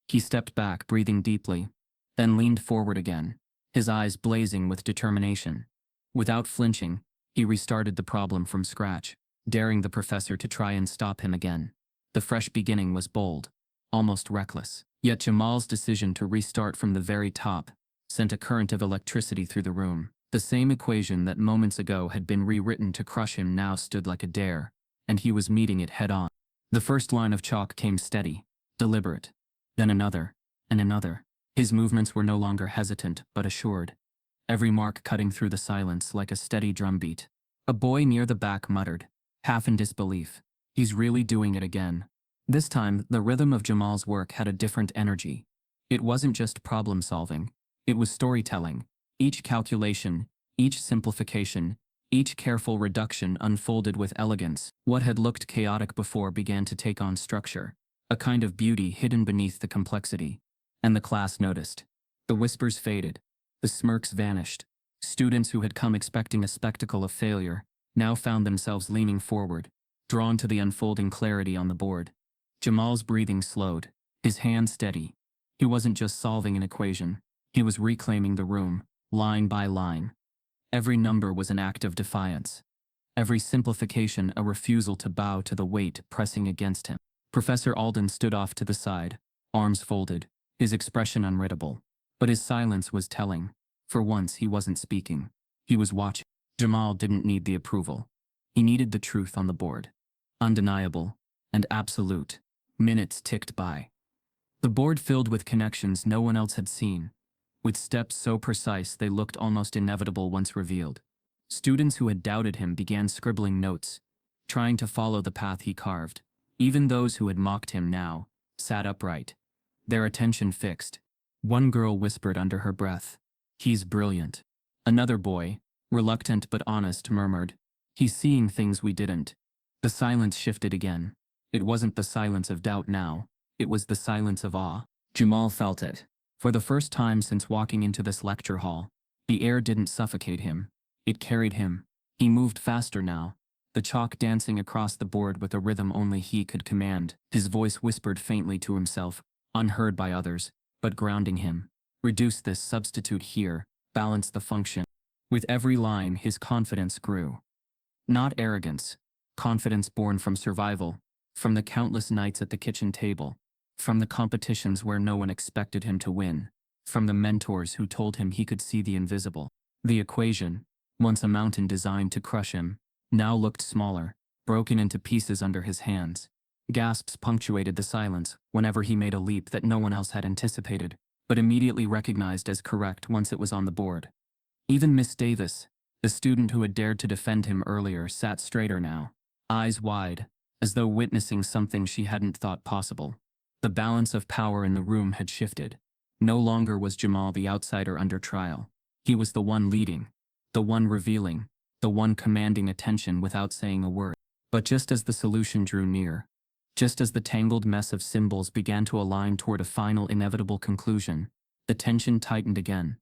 He stepped back, breathing deeply, then leaned forward again, his eyes blazing with determination. Without flinching, he restarted the problem from scratch, daring the professor to try and stop him again. The fresh beginning was bold, almost reckless. Yet Jamal's decision to restart from the very top sent a current of electricity through the room. The same equation that moments ago had been rewritten to crush him now stood like a dare, and he was meeting it head-on. The first line of chalk came steady, deliberate. Then another, and another. His movements were no longer hesitant, but assured. Every mark cutting through the silence like a steady drumbeat. A boy near the back muttered, half in disbelief, "He's really doing it again." This time, the rhythm of Jamal's work had a different energy. It wasn't just problem-solving. It was storytelling. Each calculation, each simplification, each careful reduction unfolded with elegance. What had looked chaotic before began to take on structure, a kind of beauty hidden beneath the complexity. And the class noticed. The whispers faded. The smirks vanished. Students who had come expecting a spectacle of failure now found themselves leaning forward, drawn to the unfolding clarity on the board. Jamal's breathing slowed, his hand steady. He wasn't just solving an equation. He was reclaiming the room, line by line. Every number was an act of defiance. Every simplification a refusal to bow to the weight pressing against him. Professor Alden stood off to the side, arms folded, his expression unreadable. But his silence was telling. For once he wasn't speaking. He was watching. Jamal didn't need the approval. He needed the truth on the board. Undeniable and absolute. Minutes ticked by. The board filled with connections no one else had seen, with steps so precise they looked almost inevitable once revealed. Students who had doubted him began scribbling notes, trying to follow the path he carved. Even those who had mocked him now sat upright, their attention fixed. One girl whispered under her breath, "He's brilliant." Another boy, reluctant but honest, murmured, "He's seeing things we didn't." The silence shifted again. It wasn't the silence of doubt now. It was the silence of awe. Jamal felt it. For the first time since walking into this lecture hall, the air didn't suffocate him. It carried him. He moved faster now, the chalk dancing across the board with a rhythm only he could command. His voice whispered faintly to himself, unheard by others, but grounding him. Reduce this, substitute here, balance the function. With every line, his confidence grew. Not arrogance. Confidence born from survival, from the countless nights at the kitchen table, from the competitions where no one expected him to win, from the mentors who told him he could see the invisible. The equation, once a mountain designed to crush him, now looked smaller, broken into pieces under his hands. Gasps punctuated the silence whenever he made a leap that no one else had anticipated, but immediately recognized as correct once it was on the board. Even Miss Davis, the student who had dared to defend him earlier, sat straighter now, eyes wide, as though witnessing something she hadn't thought possible. The balance of power in the room had shifted. No longer was Jamal the outsider under trial. He was the one leading, the one revealing, the one commanding attention without saying a word. But just as the solution drew near, just as the tangled mess of symbols began to align toward a final inevitable conclusion, the tension tightened again.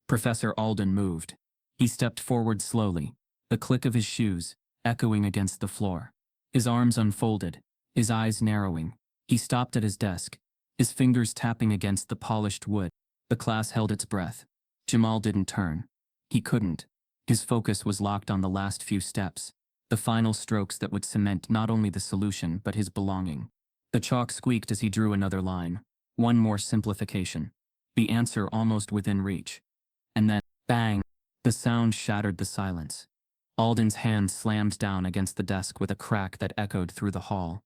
Professor Alden moved. He stepped forward slowly, the click of his shoes echoing against the floor. His arms unfolded, his eyes narrowing. He stopped at his desk, his fingers tapping against the polished wood. The class held its breath. Jamal didn't turn. He couldn't. His focus was locked on the last few steps, the final strokes that would cement not only the solution but his belonging. The chalk squeaked as he drew another line. One more simplification. The answer almost within reach. And then, bang! The sound shattered the silence. Alden's hand slammed down against the desk with a crack that echoed through the hall.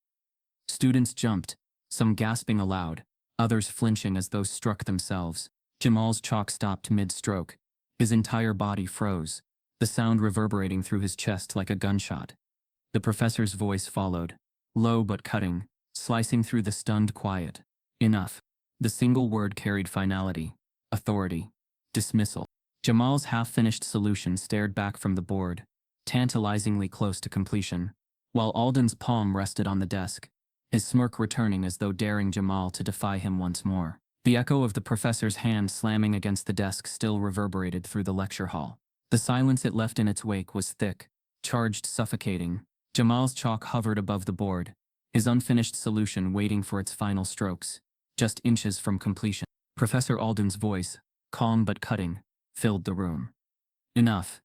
Students jumped, some gasping aloud, others flinching as though struck themselves. Jamal's chalk stopped mid-stroke. His entire body froze, the sound reverberating through his chest like a gunshot. The professor's voice followed, low but cutting, slicing through the stunned quiet. Enough. The single word carried finality, authority, dismissal. Jamal's half-finished solution stared back from the board, tantalizingly close to completion, while Alden's palm rested on the desk, his smirk returning as though daring Jamal to defy him once more. The echo of the professor's hand slamming against the desk still reverberated through the lecture hall. The silence it left in its wake was thick, charged, suffocating. Jamal's chalk hovered above the board, his unfinished solution waiting for its final strokes, just inches from completion. Professor Alden's voice, calm but cutting, filled the room. Enough,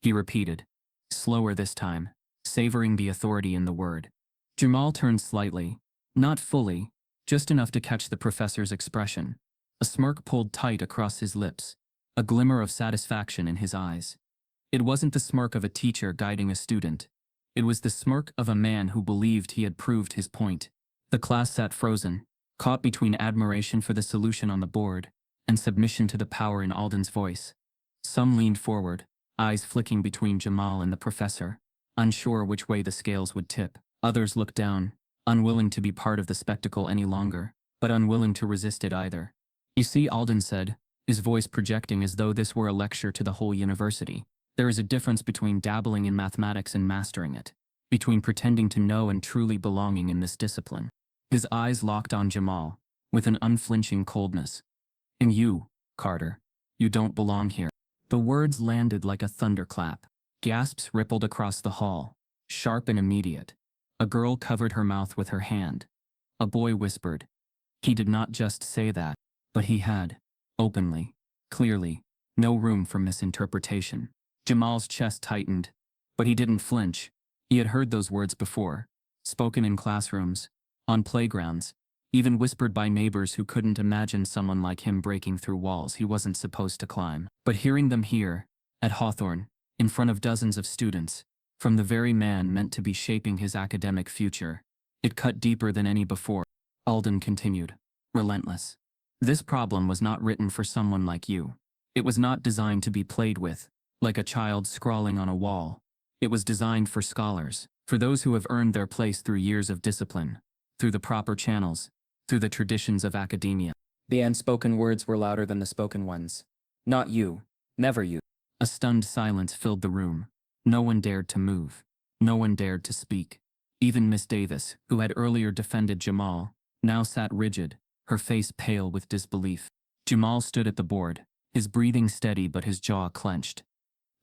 he repeated, slower this time, savoring the authority in the word. Jamal turned slightly, not fully, just enough to catch the professor's expression. A smirk pulled tight across his lips, a glimmer of satisfaction in his eyes. It wasn't the smirk of a teacher guiding a student. It was the smirk of a man who believed he had proved his point. The class sat frozen, caught between admiration for the solution on the board and submission to the power in Alden's voice. Some leaned forward, eyes flicking between Jamal and the professor, unsure which way the scales would tip. Others looked down, unwilling to be part of the spectacle any longer, but unwilling to resist it either. You see, Alden said, his voice projecting as though this were a lecture to the whole university. There is a difference between dabbling in mathematics and mastering it, between pretending to know and truly belonging in this discipline. His eyes locked on Jamal, with an unflinching coldness. And you, Carter, you don't belong here. The words landed like a thunderclap. Gasps rippled across the hall, sharp and immediate. A girl covered her mouth with her hand. A boy whispered. He did not just say that, but he had, openly, clearly, no room for misinterpretation. Jamal's chest tightened, but he didn't flinch. He had heard those words before, spoken in classrooms, on playgrounds, even whispered by neighbors who couldn't imagine someone like him breaking through walls he wasn't supposed to climb. But hearing them here, at Hawthorne, in front of dozens of students, from the very man meant to be shaping his academic future, it cut deeper than any before. Alden continued, relentless. This problem was not written for someone like you. It was not designed to be played with, like a child scrawling on a wall. It was designed for scholars, for those who have earned their place through years of discipline, through the proper channels, through the traditions of academia. The unspoken words were louder than the spoken ones. Not you. Never you. A stunned silence filled the room. No one dared to move. No one dared to speak. Even Miss Davis, who had earlier defended Jamal, now sat rigid, her face pale with disbelief. Jamal stood at the board, his breathing steady but his jaw clenched.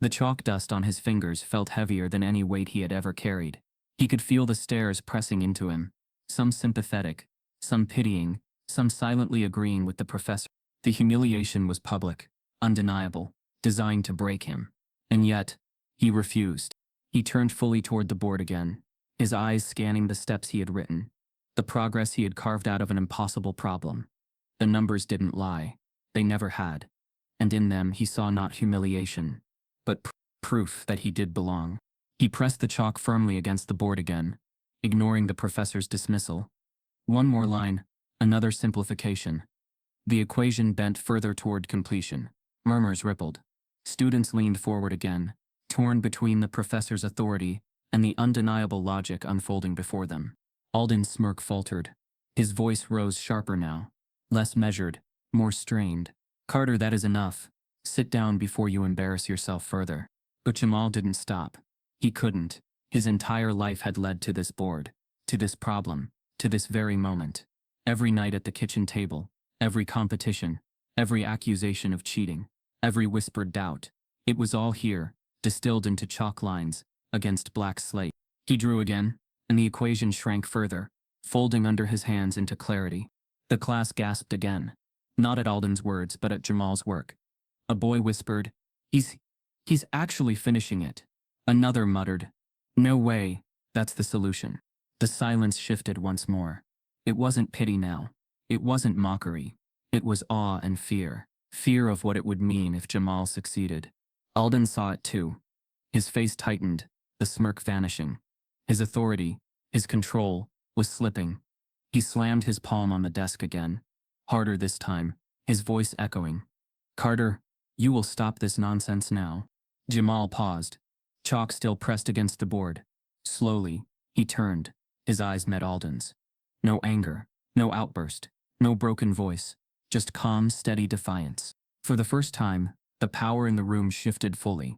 The chalk dust on his fingers felt heavier than any weight he had ever carried. He could feel the stares pressing into him, some sympathetic, some pitying, some silently agreeing with the professor. The humiliation was public, undeniable, designed to break him. And yet, he refused. He turned fully toward the board again, his eyes scanning the steps he had written, the progress he had carved out of an impossible problem. The numbers didn't lie. They never had. And in them he saw not humiliation, but proof that he did belong. He pressed the chalk firmly against the board again, ignoring the professor's dismissal. One more line, another simplification. The equation bent further toward completion. Murmurs rippled. Students leaned forward again, torn between the professor's authority and the undeniable logic unfolding before them. Alden's smirk faltered. His voice rose sharper now, less measured, more strained. Carter, that is enough. Sit down before you embarrass yourself further. But Jamal didn't stop. He couldn't. His entire life had led to this board, to this problem, to this very moment. Every night at the kitchen table, every competition, every accusation of cheating, every whispered doubt. It was all here, distilled into chalk lines, against black slate. He drew again, and the equation shrank further, folding under his hands into clarity. The class gasped again, not at Alden's words but at Jamal's work. A boy whispered, He's actually finishing it. Another muttered, No way, that's the solution. The silence shifted once more. It wasn't pity now. It wasn't mockery. It was awe and fear. Fear of what it would mean if Jamal succeeded. Alden saw it too. His face tightened, the smirk vanishing. His authority, his control, was slipping. He slammed his palm on the desk again, harder this time, his voice echoing. Carter, you will stop this nonsense now. Jamal paused, chalk still pressed against the board. Slowly, he turned. His eyes met Alden's. No anger, no outburst, no broken voice, just calm, steady defiance. For the first time, the power in the room shifted fully.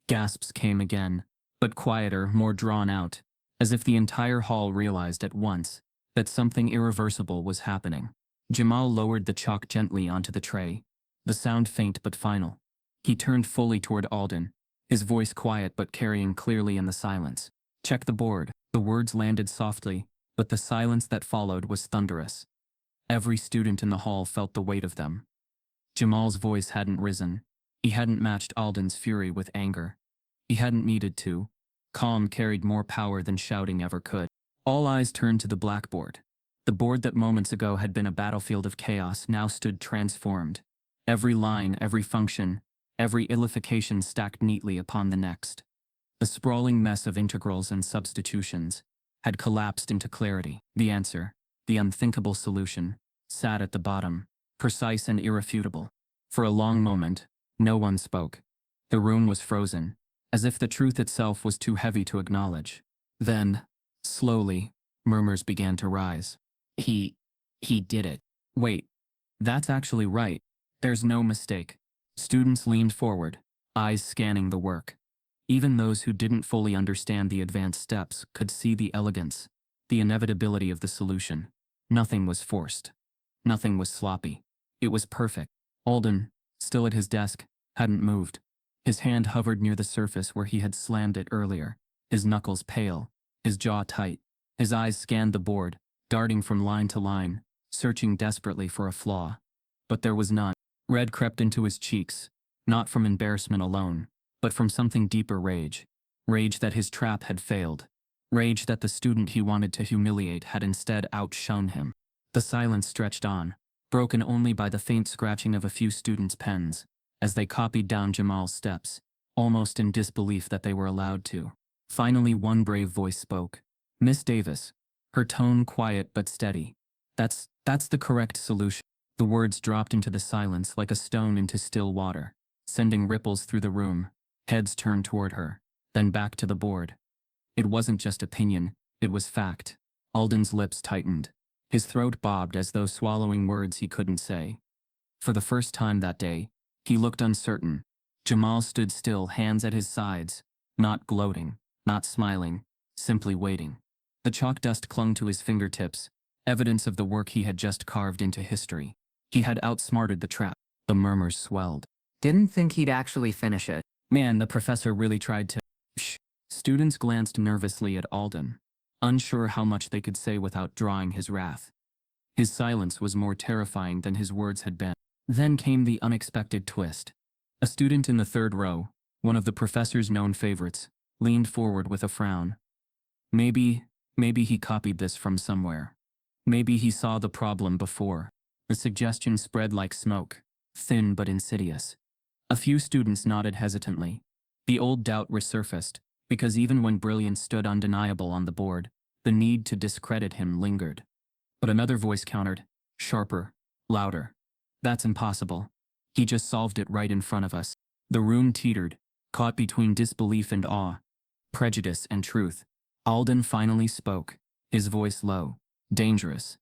Gasps came again, but quieter, more drawn out, as if the entire hall realized at once that something irreversible was happening. Jamal lowered the chalk gently onto the tray, the sound faint but final. He turned fully toward Alden, his voice quiet but carrying clearly in the silence. Check the board. The words landed softly, but the silence that followed was thunderous. Every student in the hall felt the weight of them. Jamal's voice hadn't risen. He hadn't matched Alden's fury with anger. He hadn't needed to. Calm carried more power than shouting ever could. All eyes turned to the blackboard. The board that moments ago had been a battlefield of chaos now stood transformed. Every line, every function, every illification stacked neatly upon the next. The sprawling mess of integrals and substitutions had collapsed into clarity. The answer, the unthinkable solution, sat at the bottom, precise and irrefutable. For a long moment, no one spoke. The room was frozen, as if the truth itself was too heavy to acknowledge. Then, slowly, murmurs began to rise. He did it. Wait, that's actually right. There's no mistake. Students leaned forward, eyes scanning the work. Even those who didn't fully understand the advanced steps could see the elegance, the inevitability of the solution. Nothing was forced. Nothing was sloppy. It was perfect. Alden, still at his desk, hadn't moved. His hand hovered near the surface where he had slammed it earlier, his knuckles pale, his jaw tight. His eyes scanned the board, darting from line to line, searching desperately for a flaw. But there was none. Red crept into his cheeks, not from embarrassment alone, but from something deeper rage. Rage that his trap had failed. Rage that the student he wanted to humiliate had instead outshone him. The silence stretched on, broken only by the faint scratching of a few students' pens, as they copied down Jamal's steps, almost in disbelief that they were allowed to. Finally one brave voice spoke. Miss Davis, her tone quiet but steady. That's the correct solution. The words dropped into the silence like a stone into still water, sending ripples through the room. Heads turned toward her, then back to the board. It wasn't just opinion, it was fact. Alden's lips tightened. His throat bobbed as though swallowing words he couldn't say. For the first time that day, he looked uncertain. Jamal stood still, hands at his sides, not gloating, not smiling, simply waiting. The chalk dust clung to his fingertips, evidence of the work he had just carved into history. He had outsmarted the trap. The murmurs swelled. Didn't think he'd actually finish it. Man, the professor really tried to. Shh. Students glanced nervously at Alden, unsure how much they could say without drawing his wrath. His silence was more terrifying than his words had been. Then came the unexpected twist. A student in the third row, one of the professor's known favorites, leaned forward with a frown. Maybe he copied this from somewhere. Maybe he saw the problem before. The suggestion spread like smoke, thin but insidious. A few students nodded hesitantly. The old doubt resurfaced, because even when brilliance stood undeniable on the board, the need to discredit him lingered. But another voice countered, sharper, louder. That's impossible. He just solved it right in front of us. The room teetered, caught between disbelief and awe, prejudice and truth. Alden finally spoke, his voice low, dangerous.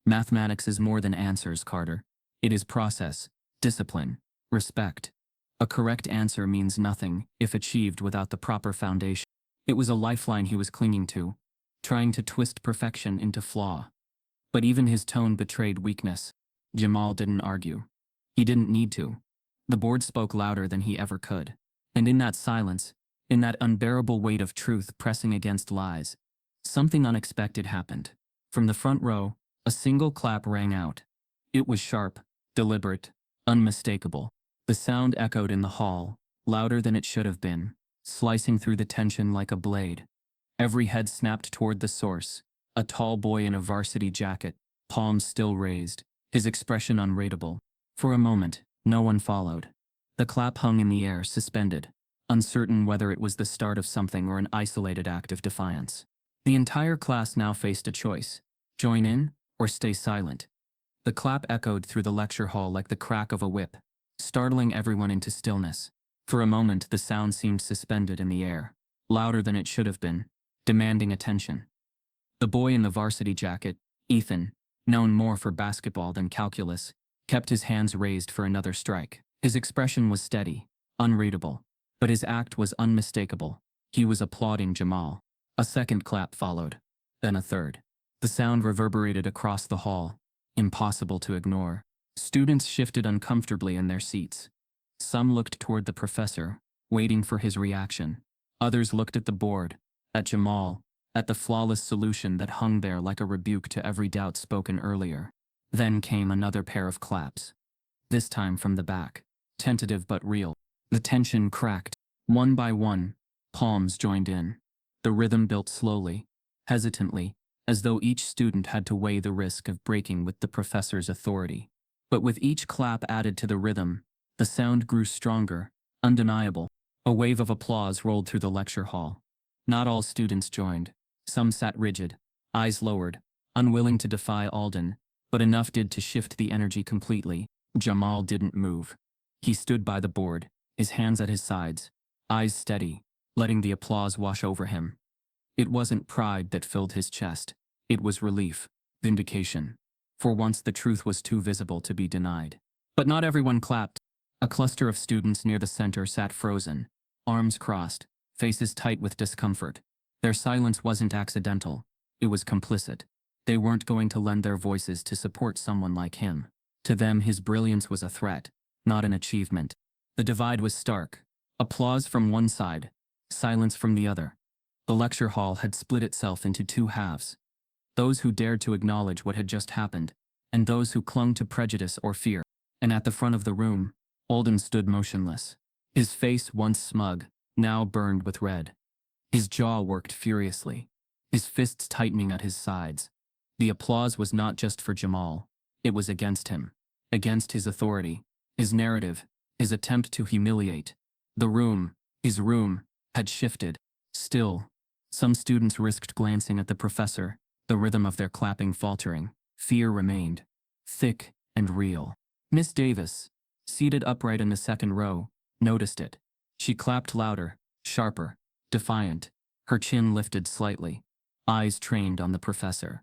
Mathematics is more than answers, Carter. It is process, discipline, respect. A correct answer means nothing if achieved without the proper foundation. It was a lifeline he was clinging to, trying to twist perfection into flaw. But even his tone betrayed weakness. Jamal didn't argue. He didn't need to. The board spoke louder than he ever could. And in that silence, in that unbearable weight of truth pressing against lies, something unexpected happened. From the front row, a single clap rang out. It was sharp, deliberate, unmistakable. The sound echoed in the hall, louder than it should have been, slicing through the tension like a blade. Every head snapped toward the source, a tall boy in a varsity jacket, palms still raised, his expression unreadable. For a moment, no one followed. The clap hung in the air, suspended, uncertain whether it was the start of something or an isolated act of defiance. The entire class now faced a choice: join in or stay silent. The clap echoed through the lecture hall like the crack of a whip, startling everyone into stillness. For a moment, the sound seemed suspended in the air, louder than it should have been, demanding attention. The boy in the varsity jacket, Ethan, known more for basketball than calculus, kept his hands raised for another strike. His expression was steady, unreadable, but his act was unmistakable. He was applauding Jamal. A second clap followed, then a third. The sound reverberated across the hall, impossible to ignore. Students shifted uncomfortably in their seats. Some looked toward the professor, waiting for his reaction. Others looked at the board, at Jamal, at the flawless solution that hung there like a rebuke to every doubt spoken earlier. Then came another pair of claps. This time from the back, tentative but real. The tension cracked. One by one, palms joined in. The rhythm built slowly, hesitantly, as though each student had to weigh the risk of breaking with the professor's authority. But with each clap added to the rhythm, the sound grew stronger, undeniable. A wave of applause rolled through the lecture hall. Not all students joined. Some sat rigid, eyes lowered, unwilling to defy Alden, but enough did to shift the energy completely. Jamal didn't move. He stood by the board, his hands at his sides, eyes steady, letting the applause wash over him. It wasn't pride that filled his chest. It was relief, vindication. For once the truth was too visible to be denied. But not everyone clapped. A cluster of students near the center sat frozen, arms crossed, faces tight with discomfort. Their silence wasn't accidental. It was complicit. They weren't going to lend their voices to support someone like him. To them, his brilliance was a threat, not an achievement. The divide was stark. Applause from one side, silence from the other. The lecture hall had split itself into two halves. Those who dared to acknowledge what had just happened, and those who clung to prejudice or fear. And at the front of the room, Alden stood motionless. His face, once smug, now burned with red. His jaw worked furiously, his fists tightening at his sides. The applause was not just for Jamal. It was against him, against his authority, his narrative, his attempt to humiliate. The room, his room, had shifted. Still, some students risked glancing at the professor, the rhythm of their clapping faltering. Fear remained, thick and real. Miss Davis, seated upright in the second row, noticed it. She clapped louder, sharper, defiant, her chin lifted slightly, eyes trained on the professor.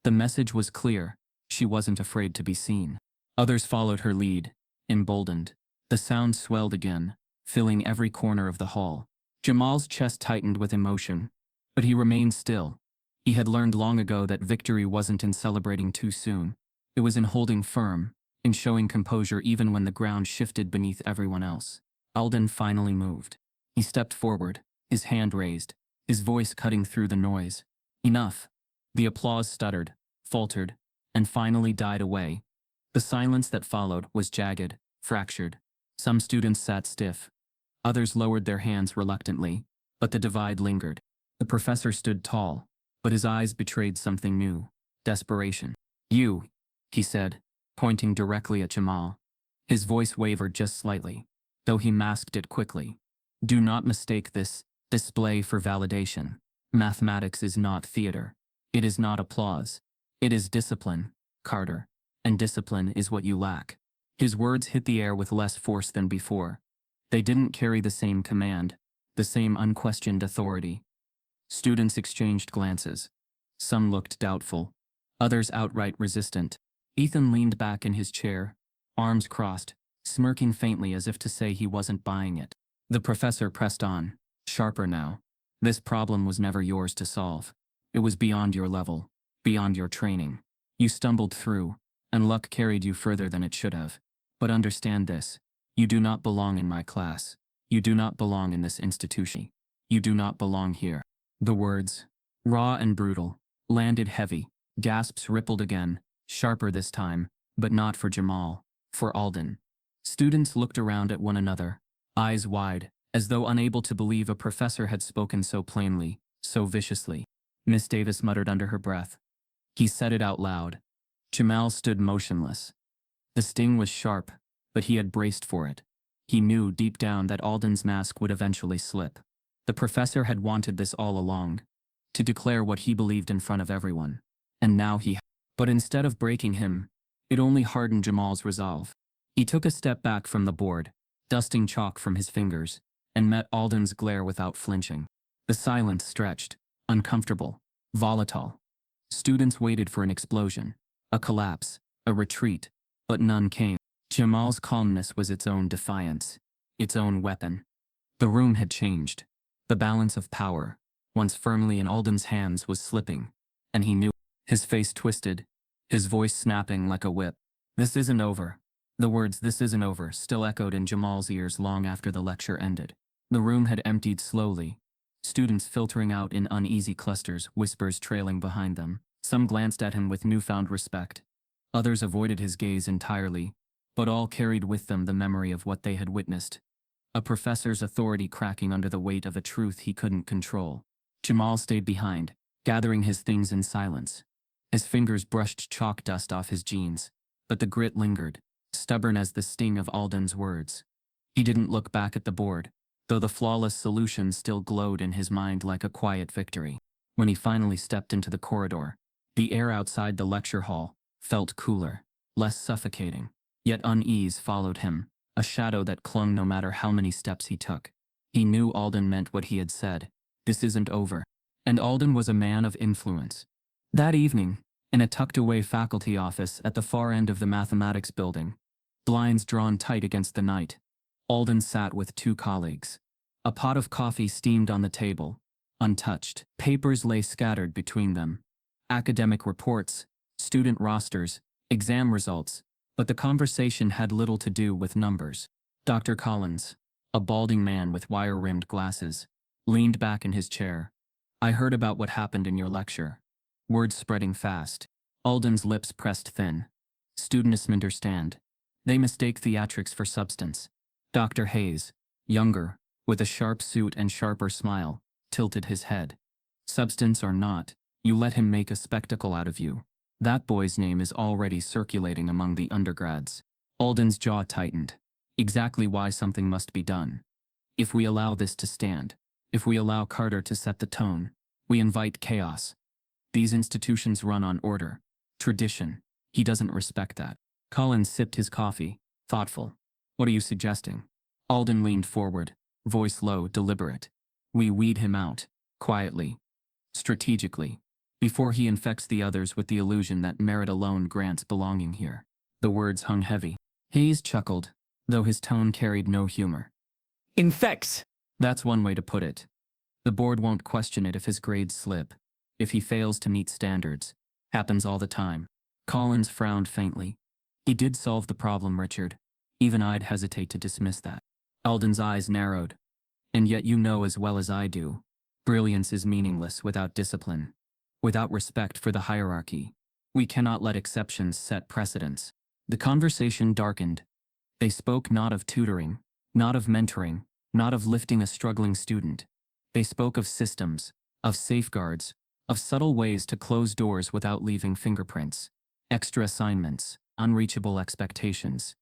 The message was clear. She wasn't afraid to be seen. Others followed her lead, emboldened. The sound swelled again, filling every corner of the hall. Jamal's chest tightened with emotion, but he remained still. He had learned long ago that victory wasn't in celebrating too soon. It was in holding firm, in showing composure even when the ground shifted beneath everyone else. Alden finally moved. He stepped forward, his hand raised, his voice cutting through the noise. Enough. The applause stuttered, faltered, and finally died away. The silence that followed was jagged, fractured. Some students sat stiff. Others lowered their hands reluctantly, but the divide lingered. The professor stood tall, but his eyes betrayed something new: desperation. "You," he said, pointing directly at Jamal. His voice wavered just slightly, though he masked it quickly. "Do not mistake this display for validation. Mathematics is not theater. It is not applause. It is discipline, Carter, and discipline is what you lack." His words hit the air with less force than before. They didn't carry the same command, the same unquestioned authority. Students exchanged glances. Some looked doubtful, others outright resistant. Ethan leaned back in his chair, arms crossed, smirking faintly as if to say he wasn't buying it. The professor pressed on, sharper now. "This problem was never yours to solve. It was beyond your level, beyond your training. You stumbled through, and luck carried you further than it should have. But understand this: you do not belong in my class. You do not belong in this institution. You do not belong here." The words, raw and brutal, landed heavy, Gasps rippled again, sharper this time, but not for Jamal, for Alden. Students looked around at one another, eyes wide, as though unable to believe a professor had spoken so plainly, so viciously. Miss Davis muttered under her breath. He said it out loud. Jamal stood motionless. The sting was sharp, but he had braced for it. He knew deep down that Alden's mask would eventually slip. The professor had wanted this all along, to declare what he believed in front of everyone. And now but instead of breaking him, it only hardened Jamal's resolve. He took a step back from the board, dusting chalk from his fingers, and met Alden's glare without flinching. The silence stretched, uncomfortable, volatile. Students waited for an explosion, a collapse, a retreat, but none came. Jamal's calmness was its own defiance, its own weapon. The room had changed. The balance of power, once firmly in Alden's hands, was slipping, and he knew. His face twisted, his voice snapping like a whip. This isn't over. The words "this isn't over" still echoed in Jamal's ears long after the lecture ended. The room had emptied slowly, students filtering out in uneasy clusters, whispers trailing behind them. Some glanced at him with newfound respect. Others avoided his gaze entirely, but all carried with them the memory of what they had witnessed. A professor's authority cracking under the weight of a truth he couldn't control. Jamal stayed behind, gathering his things in silence. His fingers brushed chalk dust off his jeans, but the grit lingered, stubborn as the sting of Alden's words. He didn't look back at the board, though the flawless solution still glowed in his mind like a quiet victory. When he finally stepped into the corridor, the air outside the lecture hall felt cooler, less suffocating. Yet unease followed him, a shadow that clung no matter how many steps he took. He knew Alden meant what he had said. This isn't over. And Alden was a man of influence. That evening, in a tucked-away faculty office at the far end of the mathematics building, blinds drawn tight against the night, Alden sat with two colleagues. A pot of coffee steamed on the table, untouched. Papers lay scattered between them. Academic reports, student rosters, exam results, but the conversation had little to do with numbers. Dr. Collins, a balding man with wire-rimmed glasses, leaned back in his chair. I heard about what happened in your lecture. Words spreading fast. Alden's lips pressed thin. Students misunderstand. They mistake theatrics for substance. Dr. Hayes, younger, with a sharp suit and sharper smile, tilted his head. Substance or not, you let him make a spectacle out of you. That boy's name is already circulating among the undergrads. Alden's jaw tightened. Exactly why something must be done. If we allow this to stand, if we allow Carter to set the tone, we invite chaos. These institutions run on order, tradition. He doesn't respect that. Collins sipped his coffee, thoughtful. What are you suggesting? Alden leaned forward, voice low, deliberate. We weed him out, quietly, strategically, before he infects the others with the illusion that merit alone grants belonging here. The words hung heavy. Hayes chuckled, though his tone carried no humor. Infects. That's one way to put it. The board won't question it if his grades slip, if he fails to meet standards. Happens all the time. Collins frowned faintly. He did solve the problem, Richard. Even I'd hesitate to dismiss that. Alden's eyes narrowed. And yet you know as well as I do, brilliance is meaningless without discipline, without respect for the hierarchy. We cannot let exceptions set precedents. The conversation darkened. They spoke not of tutoring, not of mentoring, not of lifting a struggling student. They spoke of systems, of safeguards, of subtle ways to close doors without leaving fingerprints. Extra assignments, unreachable expectations.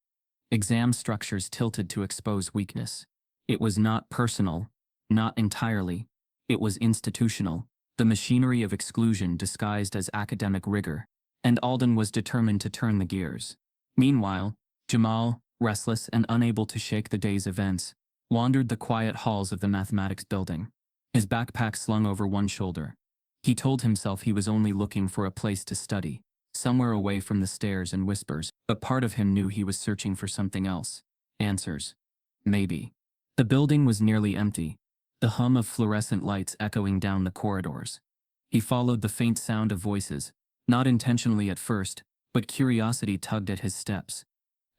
Exam structures tilted to expose weakness. It was not personal, not entirely. It was institutional, the machinery of exclusion disguised as academic rigor. And Alden was determined to turn the gears. Meanwhile, Jamal, restless and unable to shake the day's events, wandered the quiet halls of the mathematics building, his backpack slung over one shoulder. He told himself he was only looking for a place to study, somewhere away from the stares and whispers, but part of him knew he was searching for something else. Answers. Maybe. The building was nearly empty, the hum of fluorescent lights echoing down the corridors. He followed the faint sound of voices, not intentionally at first, but curiosity tugged at his steps.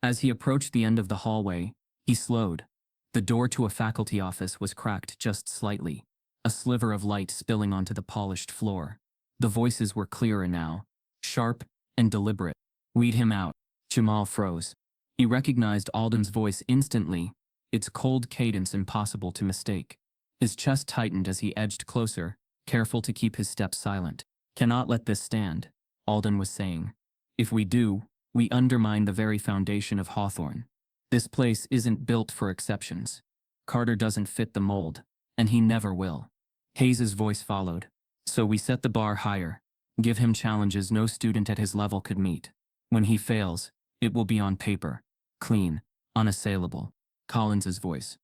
As he approached the end of the hallway, he slowed. The door to a faculty office was cracked just slightly, a sliver of light spilling onto the polished floor. The voices were clearer now, Sharp and deliberate. Weed him out. Jamal froze. He recognized Alden's voice instantly, its cold cadence impossible to mistake. His chest tightened as he edged closer, careful to keep his steps silent. Cannot let this stand, Alden was saying. If we do, we undermine the very foundation of Hawthorne. This place isn't built for exceptions. Carter doesn't fit the mold, and he never will. Hayes's voice followed. So we set the bar higher. Give him challenges no student at his level could meet. When he fails, it will be on paper. Clean, unassailable. Collins's voice.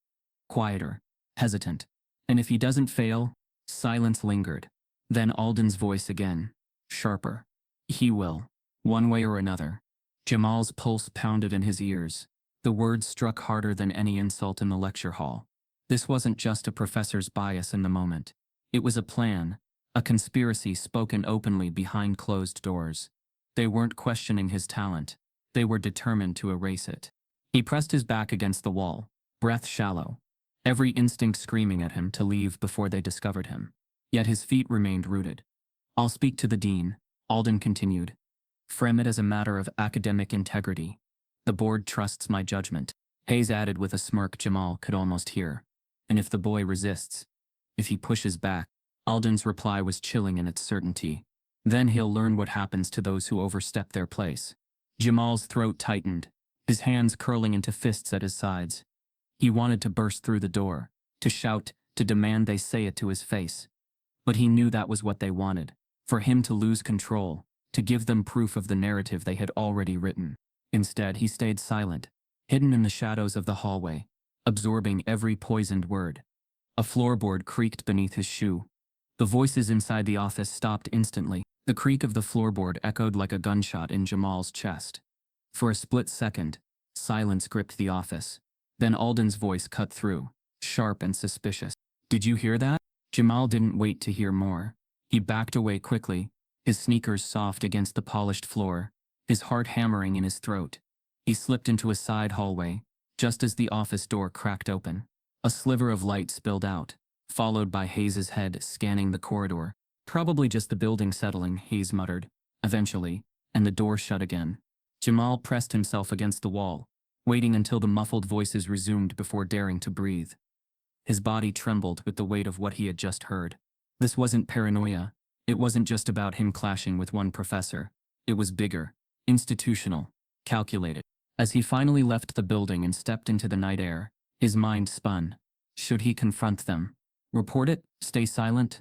Quieter, hesitant. And if he doesn't fail, silence lingered. Then Alden's voice again. Sharper. He will. One way or another. Jamal's pulse pounded in his ears. The words struck harder than any insult in the lecture hall. This wasn't just a professor's bias in the moment. It was a plan, a conspiracy spoken openly behind closed doors. They weren't questioning his talent. They were determined to erase it. He pressed his back against the wall, breath shallow, every instinct screaming at him to leave before they discovered him. Yet his feet remained rooted. I'll speak to the dean, Alden continued. Frame it as a matter of academic integrity. The board trusts my judgment. Hayes added with a smirk Jamal could almost hear. And if the boy resists, if he pushes back, Alden's reply was chilling in its certainty. Then he'll learn what happens to those who overstep their place. Jamal's throat tightened, his hands curling into fists at his sides. He wanted to burst through the door, to shout, to demand they say it to his face. But he knew that was what they wanted, for him to lose control, to give them proof of the narrative they had already written. Instead, he stayed silent, hidden in the shadows of the hallway, absorbing every poisoned word. A floorboard creaked beneath his shoe. The voices inside the office stopped instantly. The creak of the floorboard echoed like a gunshot in Jamal's chest. For a split second, silence gripped the office. Then Alden's voice cut through, sharp and suspicious. Did you hear that? Jamal didn't wait to hear more. He backed away quickly, his sneakers soft against the polished floor, his heart hammering in his throat. He slipped into a side hallway, just as the office door cracked open. A sliver of light spilled out, followed by Hayes's head scanning the corridor. Probably just the building settling, Hayes muttered, eventually, and the door shut again. Jamal pressed himself against the wall, waiting until the muffled voices resumed before daring to breathe. His body trembled with the weight of what he had just heard. This wasn't paranoia. It wasn't just about him clashing with one professor. It was bigger, institutional, calculated. As he finally left the building and stepped into the night air, his mind spun. Should he confront them? Report it? Stay silent?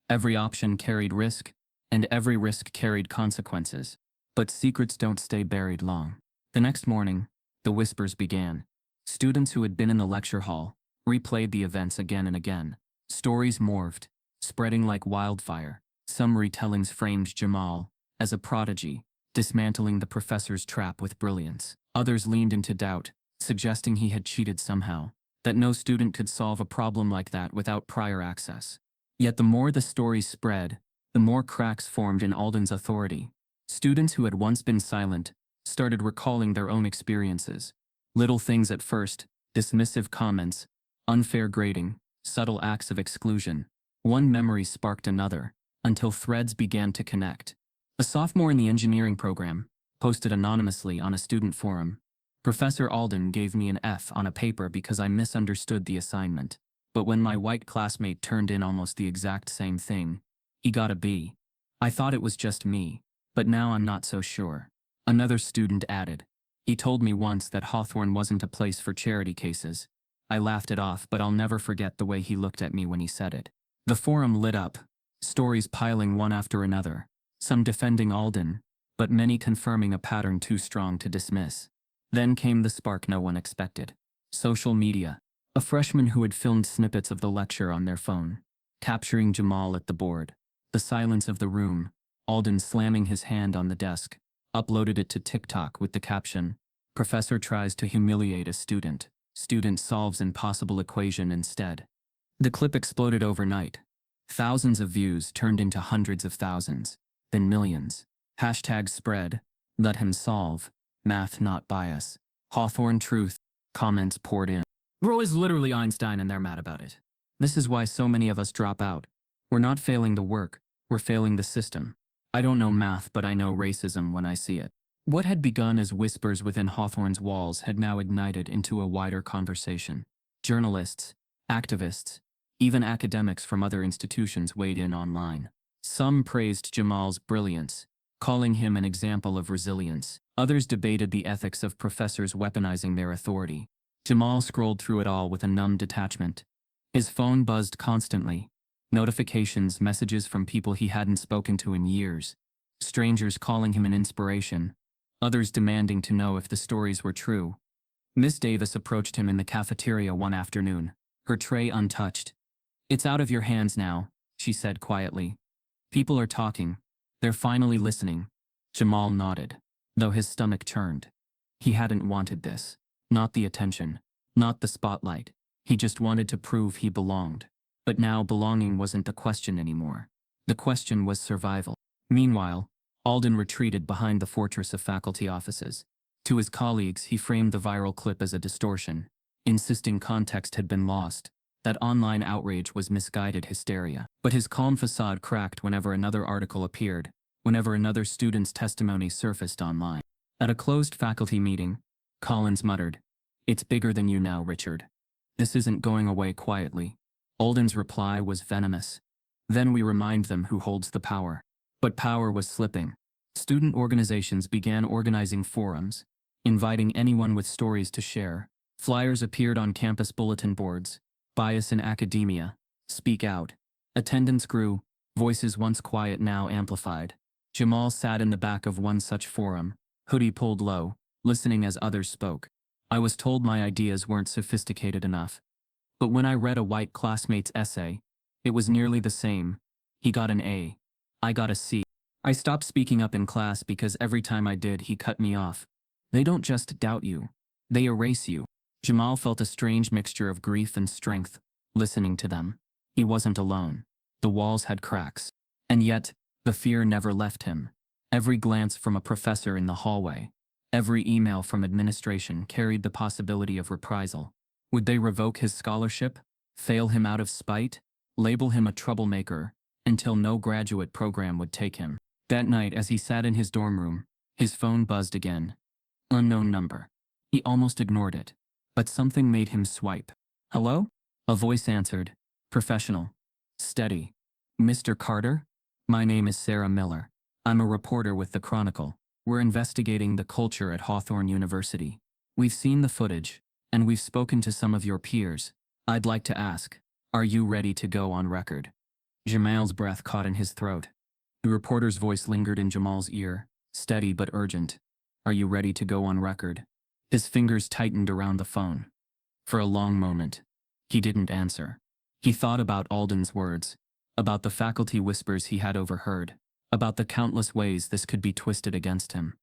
Every option carried risk, and every risk carried consequences. But secrets don't stay buried long. The next morning, the whispers began. Students who had been in the lecture hall replayed the events again and again. Stories morphed, spreading like wildfire. Some retellings framed Jamal as a prodigy, dismantling the professor's trap with brilliance. Others leaned into doubt, suggesting he had cheated somehow, that no student could solve a problem like that without prior access. Yet the more the stories spread, the more cracks formed in Alden's authority. Students who had once been silent started recalling their own experiences. Little things at first, dismissive comments, unfair grading, subtle acts of exclusion. One memory sparked another, until threads began to connect. A sophomore in the engineering program posted anonymously on a student forum. Professor Alden gave me an F on a paper because I misunderstood the assignment. But when my white classmate turned in almost the exact same thing, he got a B. I thought it was just me, but now I'm not so sure. Another student added. He told me once that Hawthorne wasn't a place for charity cases. I laughed it off, but I'll never forget the way he looked at me when he said it. The forum lit up, stories piling one after another, some defending Alden, but many confirming a pattern too strong to dismiss. Then came the spark no one expected. Social media. A freshman who had filmed snippets of the lecture on their phone, capturing Jamal at the board. The silence of the room, Alden slamming his hand on the desk, uploaded it to TikTok with the caption, "Professor tries to humiliate a student. Student solves impossible equation instead." The clip exploded overnight. Thousands of views turned into hundreds of thousands, then millions. Hashtag spread, let him solve, math not bias. Hawthorne truth, comments poured in. Bro is literally Einstein and they're mad about it. This is why so many of us drop out. We're not failing the work, we're failing the system. I don't know math, but I know racism when I see it. What had begun as whispers within Hawthorne's walls had now ignited into a wider conversation. Journalists, activists, even academics from other institutions weighed in online. Some praised Jamal's brilliance, calling him an example of resilience. Others debated the ethics of professors weaponizing their authority. Jamal scrolled through it all with a numb detachment. His phone buzzed constantly. Notifications, messages from people he hadn't spoken to in years. Strangers calling him an inspiration. Others demanding to know if the stories were true. Miss Davis approached him in the cafeteria one afternoon, her tray untouched. "It's out of your hands now," she said quietly. "People are talking. They're finally listening." Jamal nodded, though his stomach churned. He hadn't wanted this. Not the attention. Not the spotlight. He just wanted to prove he belonged. But now belonging wasn't the question anymore. The question was survival. Meanwhile, Alden retreated behind the fortress of faculty offices. To his colleagues, he framed the viral clip as a distortion, insisting context had been lost, that online outrage was misguided hysteria. But his calm facade cracked whenever another article appeared, whenever another student's testimony surfaced online. At a closed faculty meeting, Collins muttered, "It's bigger than you now, Richard. This isn't going away quietly." Alden's reply was venomous. "Then we remind them who holds the power." But power was slipping. Student organizations began organizing forums, inviting anyone with stories to share. Flyers appeared on campus bulletin boards. "Bias in academia. Speak out." Attendance grew, voices once quiet now amplified. Jamal sat in the back of one such forum, hoodie pulled low, listening as others spoke. "I was told my ideas weren't sophisticated enough. But when I read a white classmate's essay, it was nearly the same. He got an A. I got a C. I stopped speaking up in class because every time I did, he cut me off. They don't just doubt you. They erase you." Jamal felt a strange mixture of grief and strength, listening to them. He wasn't alone. The walls had cracks. And yet, the fear never left him. Every glance from a professor in the hallway, every email from administration carried the possibility of reprisal. Would they revoke his scholarship, fail him out of spite, label him a troublemaker, until no graduate program would take him? That night, as he sat in his dorm room, his phone buzzed again. Unknown number. He almost ignored it, but something made him swipe. "Hello?" A voice answered, professional, steady. "Mr. Carter? My name is Sarah Miller. I'm a reporter with the Chronicle. We're investigating the culture at Hawthorne University. We've seen the footage, and we've spoken to some of your peers. I'd like to ask, are you ready to go on record?" Jamal's breath caught in his throat. The reporter's voice lingered in Jamal's ear, steady but urgent. "Are you ready to go on record?" His fingers tightened around the phone. For a long moment, he didn't answer. He thought about Alden's words, about the faculty whispers he had overheard, about the countless ways this could be twisted against him.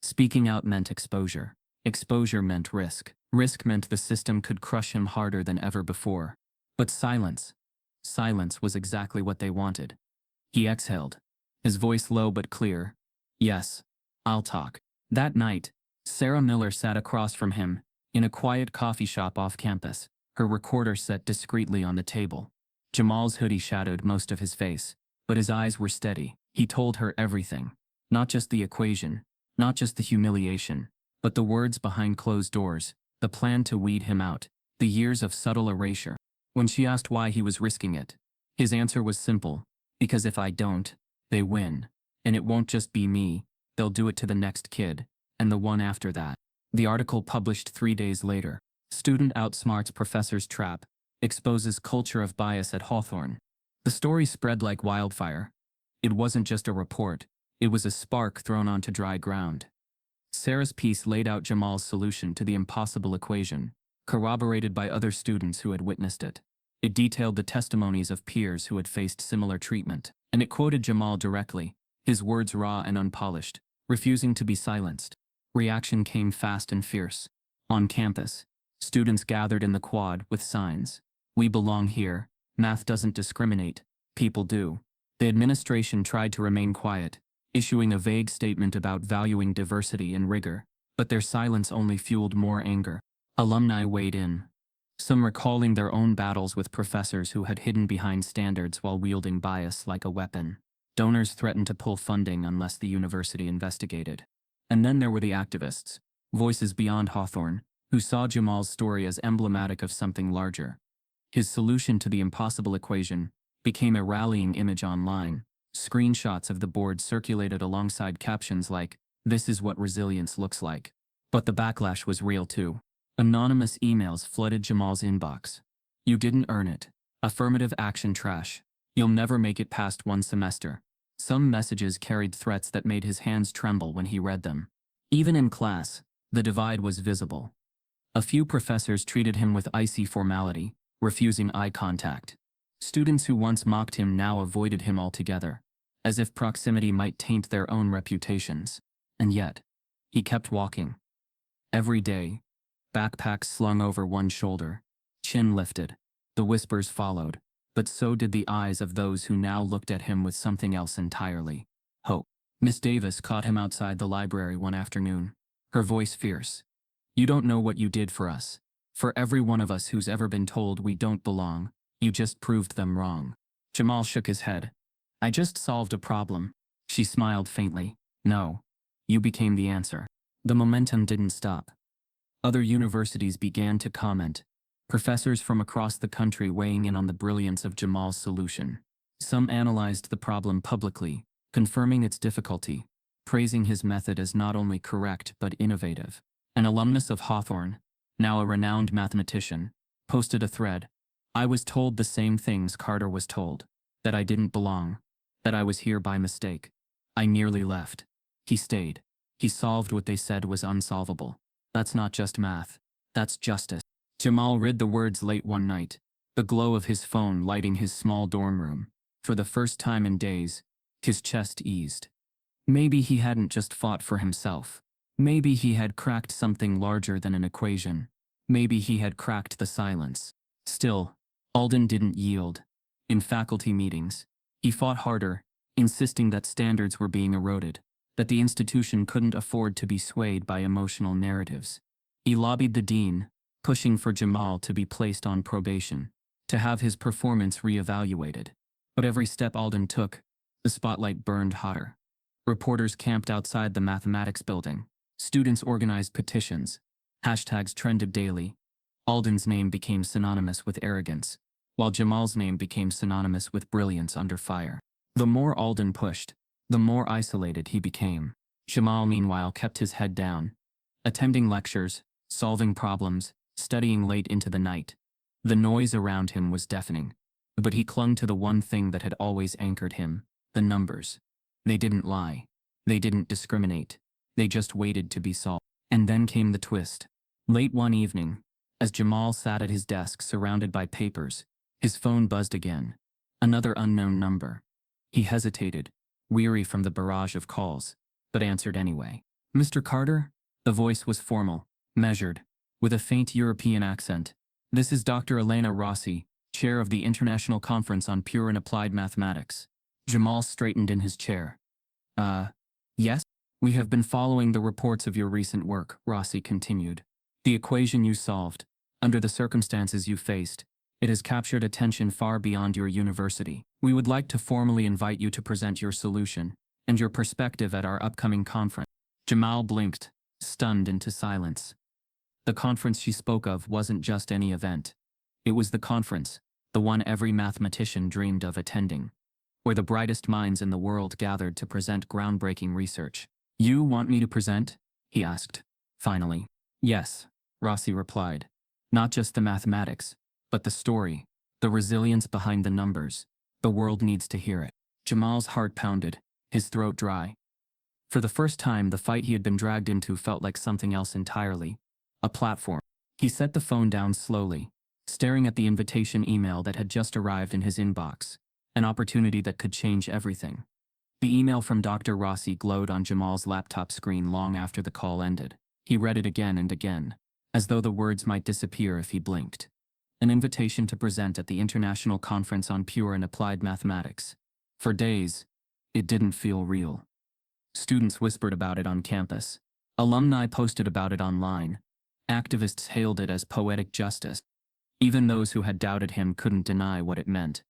Speaking out meant exposure. Exposure meant risk. Risk meant the system could crush him harder than ever before. But silence. Silence was exactly what they wanted. He exhaled, his voice low but clear. "Yes, I'll talk." That night, Sarah Miller sat across from him, in a quiet coffee shop off campus, her recorder set discreetly on the table. Jamal's hoodie shadowed most of his face, but his eyes were steady. He told her everything. Not just the equation, not just the humiliation, but the words behind closed doors, the plan to weed him out, the years of subtle erasure. When she asked why he was risking it, his answer was simple: "Because if I don't, they win. And it won't just be me, they'll do it to the next kid, and the one after that." The article published 3 days later. Student outsmarts professor's trap, exposes culture of bias at Hawthorne. The story spread like wildfire. It wasn't just a report, it was a spark thrown onto dry ground. Sarah's piece laid out Jamal's solution to the impossible equation, corroborated by other students who had witnessed it. It detailed the testimonies of peers who had faced similar treatment, and it quoted Jamal directly, his words raw and unpolished, refusing to be silenced. Reaction came fast and fierce. On campus, students gathered in the quad with signs. "We belong here. Math doesn't discriminate. People do." The administration tried to remain quiet, issuing a vague statement about valuing diversity and rigor, but their silence only fueled more anger. Alumni weighed in, some recalling their own battles with professors who had hidden behind standards while wielding bias like a weapon. Donors threatened to pull funding unless the university investigated. And then there were the activists, voices beyond Hawthorne, who saw Jamal's story as emblematic of something larger. His solution to the impossible equation became a rallying image online. Screenshots of the board circulated alongside captions like, "This is what resilience looks like." But the backlash was real too. Anonymous emails flooded Jamal's inbox. "You didn't earn it. Affirmative action trash. You'll never make it past one semester." Some messages carried threats that made his hands tremble when he read them. Even in class, the divide was visible. A few professors treated him with icy formality, refusing eye contact. Students who once mocked him now avoided him altogether, as if proximity might taint their own reputations. And yet, he kept walking. Every day, backpack slung over one shoulder, chin lifted. The whispers followed, but so did the eyes of those who now looked at him with something else entirely: hope. Miss Davis caught him outside the library one afternoon, her voice fierce. "You don't know what you did for us. For every one of us who's ever been told we don't belong, you just proved them wrong." Jamal shook his head. "I just solved a problem." She smiled faintly. "No. You became the answer." The momentum didn't stop. Other universities began to comment, professors from across the country weighing in on the brilliance of Jamal's solution. Some analyzed the problem publicly, confirming its difficulty, praising his method as not only correct but innovative. An alumnus of Hawthorne, now a renowned mathematician, posted a thread. "I was told the same things Carter was told, that I didn't belong, that I was here by mistake. I nearly left. He stayed. He solved what they said was unsolvable. That's not just math. That's justice." Jamal read the words late one night, the glow of his phone lighting his small dorm room. For the first time in days, his chest eased. Maybe he hadn't just fought for himself. Maybe he had cracked something larger than an equation. Maybe he had cracked the silence. Still, Alden didn't yield. In faculty meetings, he fought harder, insisting that standards were being eroded, that the institution couldn't afford to be swayed by emotional narratives. He lobbied the dean, pushing for Jamal to be placed on probation, to have his performance reevaluated. But every step Alden took, the spotlight burned hotter. Reporters camped outside the mathematics building. Students organized petitions. Hashtags trended daily. Alden's name became synonymous with arrogance, while Jamal's name became synonymous with brilliance under fire. The more Alden pushed, the more isolated he became. Jamal, meanwhile, kept his head down, attending lectures, solving problems, studying late into the night. The noise around him was deafening, but he clung to the one thing that had always anchored him: the numbers. They didn't lie. They didn't discriminate. They just waited to be solved. And then came the twist. Late one evening, as Jamal sat at his desk surrounded by papers, his phone buzzed again. Another unknown number. He hesitated, weary from the barrage of calls, but answered anyway. "Mr. Carter?" The voice was formal, measured, with a faint European accent. "This is Dr. Elena Rossi, chair of the International Conference on Pure and Applied Mathematics." Jamal straightened in his chair. Yes? "We have been following the reports of your recent work," Rossi continued. "The equation you solved, under the circumstances you faced, it has captured attention far beyond your university. We would like to formally invite you to present your solution and your perspective at our upcoming conference." Jamal blinked, stunned into silence. The conference she spoke of wasn't just any event. It was the conference, the one every mathematician dreamed of attending, where the brightest minds in the world gathered to present groundbreaking research. "You want me to present?" he asked, finally. "Yes," Rossi replied. "Not just the mathematics, but the story, the resilience behind the numbers. The world needs to hear it." Jamal's heart pounded, his throat dry. For the first time, the fight he had been dragged into felt like something else entirely. A platform. He set the phone down slowly, staring at the invitation email that had just arrived in his inbox. An opportunity that could change everything. The email from Dr. Rossi glowed on Jamal's laptop screen long after the call ended. He read it again and again, as though the words might disappear if he blinked. An invitation to present at the International Conference on Pure and Applied Mathematics. For days, it didn't feel real. Students whispered about it on campus. Alumni posted about it online. Activists hailed it as poetic justice. Even those who had doubted him couldn't deny what it meant.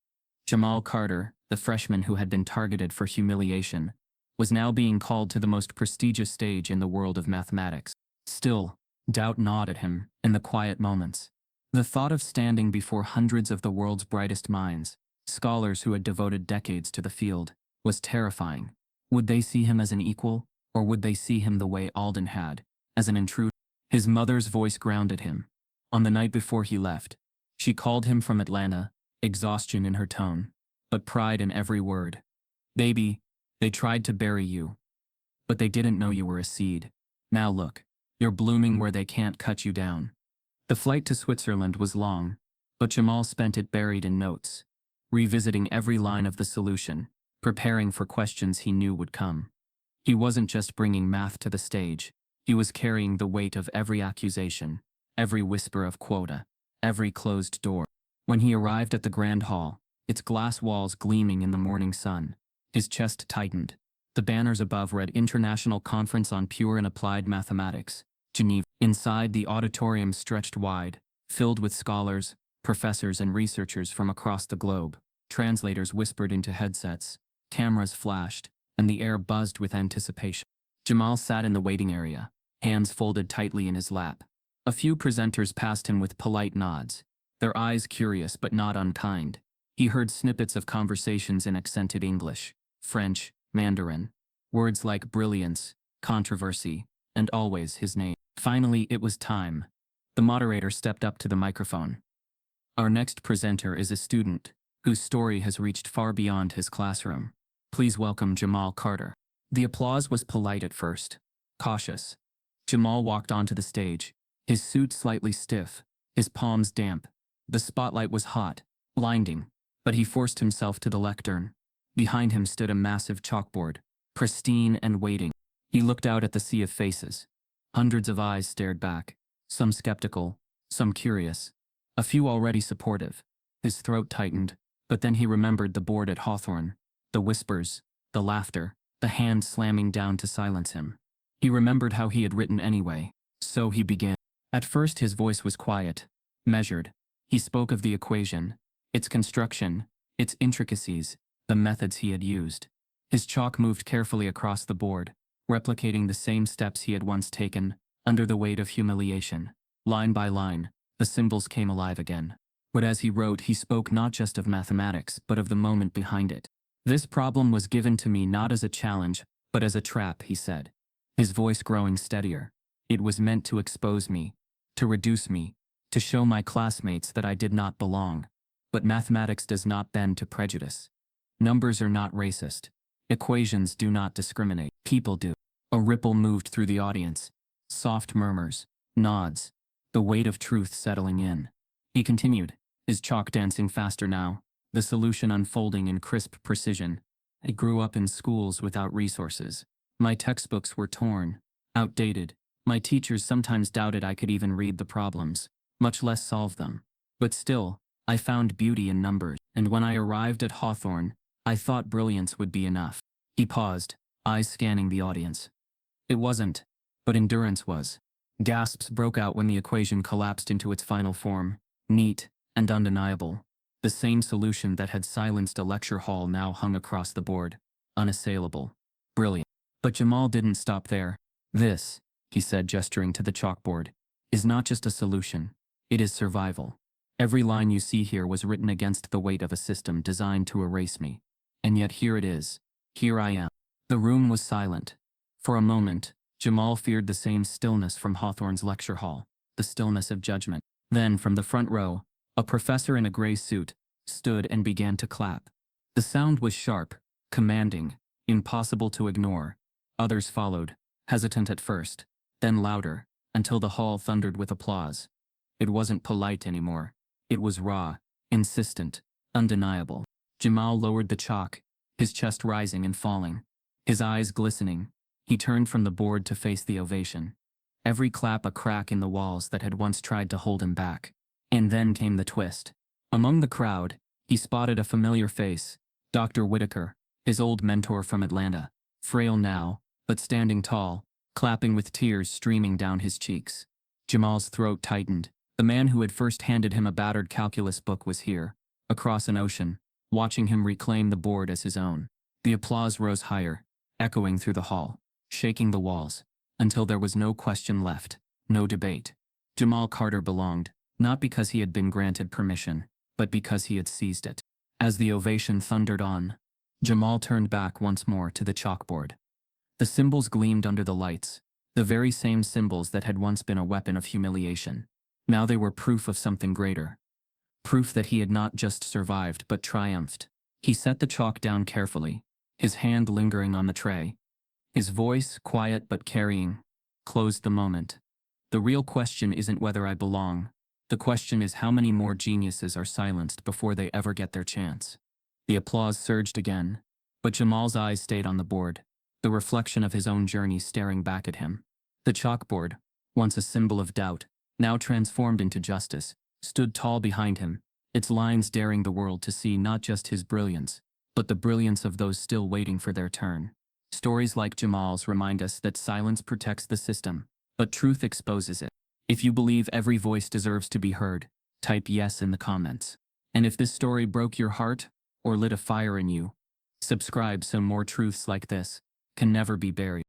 Jamal Carter, the freshman who had been targeted for humiliation, was now being called to the most prestigious stage in the world of mathematics. Still, doubt gnawed at him in the quiet moments. The thought of standing before hundreds of the world's brightest minds, scholars who had devoted decades to the field, was terrifying. Would they see him as an equal, or would they see him the way Alden had, as an intruder? His mother's voice grounded him. On the night before he left, she called him from Atlanta, exhaustion in her tone, but pride in every word. "Baby, they tried to bury you, but they didn't know you were a seed. Now look, you're blooming where they can't cut you down." The flight to Switzerland was long, but Jamal spent it buried in notes, revisiting every line of the solution, preparing for questions he knew would come. He wasn't just bringing math to the stage, he was carrying the weight of every accusation, every whisper of quota, every closed door. When he arrived at the grand hall, its glass walls gleaming in the morning sun, his chest tightened. The banners above read International Conference on Pure and Applied Mathematics, Geneva. Inside, the auditorium stretched wide, filled with scholars, professors and researchers from across the globe. Translators whispered into headsets, cameras flashed, and the air buzzed with anticipation. Jamal sat in the waiting area, hands folded tightly in his lap. A few presenters passed him with polite nods, their eyes curious but not unkind. He heard snippets of conversations in accented English, French, Mandarin, words like brilliance, controversy, and always his name. Finally, it was time. The moderator stepped up to the microphone. "Our next presenter is a student whose story has reached far beyond his classroom. Please welcome Jamal Carter." The applause was polite at first, cautious. Jamal walked onto the stage, his suit slightly stiff, his palms damp. The spotlight was hot, blinding, but he forced himself to the lectern. Behind him stood a massive chalkboard, pristine and waiting. He looked out at the sea of faces. Hundreds of eyes stared back, some skeptical, some curious, a few already supportive. His throat tightened, but then he remembered the board at Hawthorne, the whispers, the laughter, the hand slamming down to silence him. He remembered how he had written anyway, so he began. At first his voice was quiet, measured. He spoke of the equation, its construction, its intricacies, the methods he had used. His chalk moved carefully across the board, replicating the same steps he had once taken, under the weight of humiliation. Line by line, the symbols came alive again. But as he wrote, he spoke not just of mathematics, but of the moment behind it. "This problem was given to me not as a challenge, but as a trap," he said, his voice growing steadier. "It was meant to expose me, to reduce me, to show my classmates that I did not belong. But mathematics does not bend to prejudice. Numbers are not racist. Equations do not discriminate. People do." A ripple moved through the audience. Soft murmurs, nods, the weight of truth settling in. He continued, his chalk dancing faster now, the solution unfolding in crisp precision. "I grew up in schools without resources. My textbooks were torn, outdated. My teachers sometimes doubted I could even read the problems, much less solve them. But still, I found beauty in numbers, and when I arrived at Hawthorne, I thought brilliance would be enough." He paused, eyes scanning the audience. It wasn't, but endurance was. Gasps broke out when the equation collapsed into its final form, neat and undeniable. The same solution that had silenced a lecture hall now hung across the board, unassailable. Brilliant. But Jamal didn't stop there. "This," he said, gesturing to the chalkboard, "is not just a solution. It is survival. Every line you see here was written against the weight of a system designed to erase me. And yet here it is. Here I am." The room was silent. For a moment, Jamal feared the same stillness from Hawthorne's lecture hall, the stillness of judgment. Then, from the front row, a professor in a gray suit stood and began to clap. The sound was sharp, commanding, impossible to ignore. Others followed, hesitant at first, then louder, until the hall thundered with applause. It wasn't polite anymore. It was raw, insistent, undeniable. Jamal lowered the chalk, his chest rising and falling, his eyes glistening. He turned from the board to face the ovation. Every clap a crack in the walls that had once tried to hold him back. And then came the twist. Among the crowd, he spotted a familiar face, Dr. Whitaker, his old mentor from Atlanta, frail now, but standing tall, clapping with tears streaming down his cheeks. Jamal's throat tightened. The man who had first handed him a battered calculus book was here, across an ocean, watching him reclaim the board as his own. The applause rose higher, echoing through the hall, shaking the walls, until there was no question left, no debate. Jamal Carter belonged, not because he had been granted permission, but because he had seized it. As the ovation thundered on, Jamal turned back once more to the chalkboard. The symbols gleamed under the lights, the very same symbols that had once been a weapon of humiliation. Now they were proof of something greater. Proof that he had not just survived but triumphed. He set the chalk down carefully, his hand lingering on the tray. His voice, quiet but carrying, closed the moment. The real question isn't whether I belong. The question is how many more geniuses are silenced before they ever get their chance. The applause surged again, but Jamal's eyes stayed on the board, the reflection of his own journey staring back at him. The chalkboard, once a symbol of doubt, now transformed into justice, stood tall behind him, its lines daring the world to see not just his brilliance, but the brilliance of those still waiting for their turn. Stories like Jamal's remind us that silence protects the system, but truth exposes it. If you believe every voice deserves to be heard, type yes in the comments. And if this story broke your heart or lit a fire in you, subscribe so more truths like this can never be buried.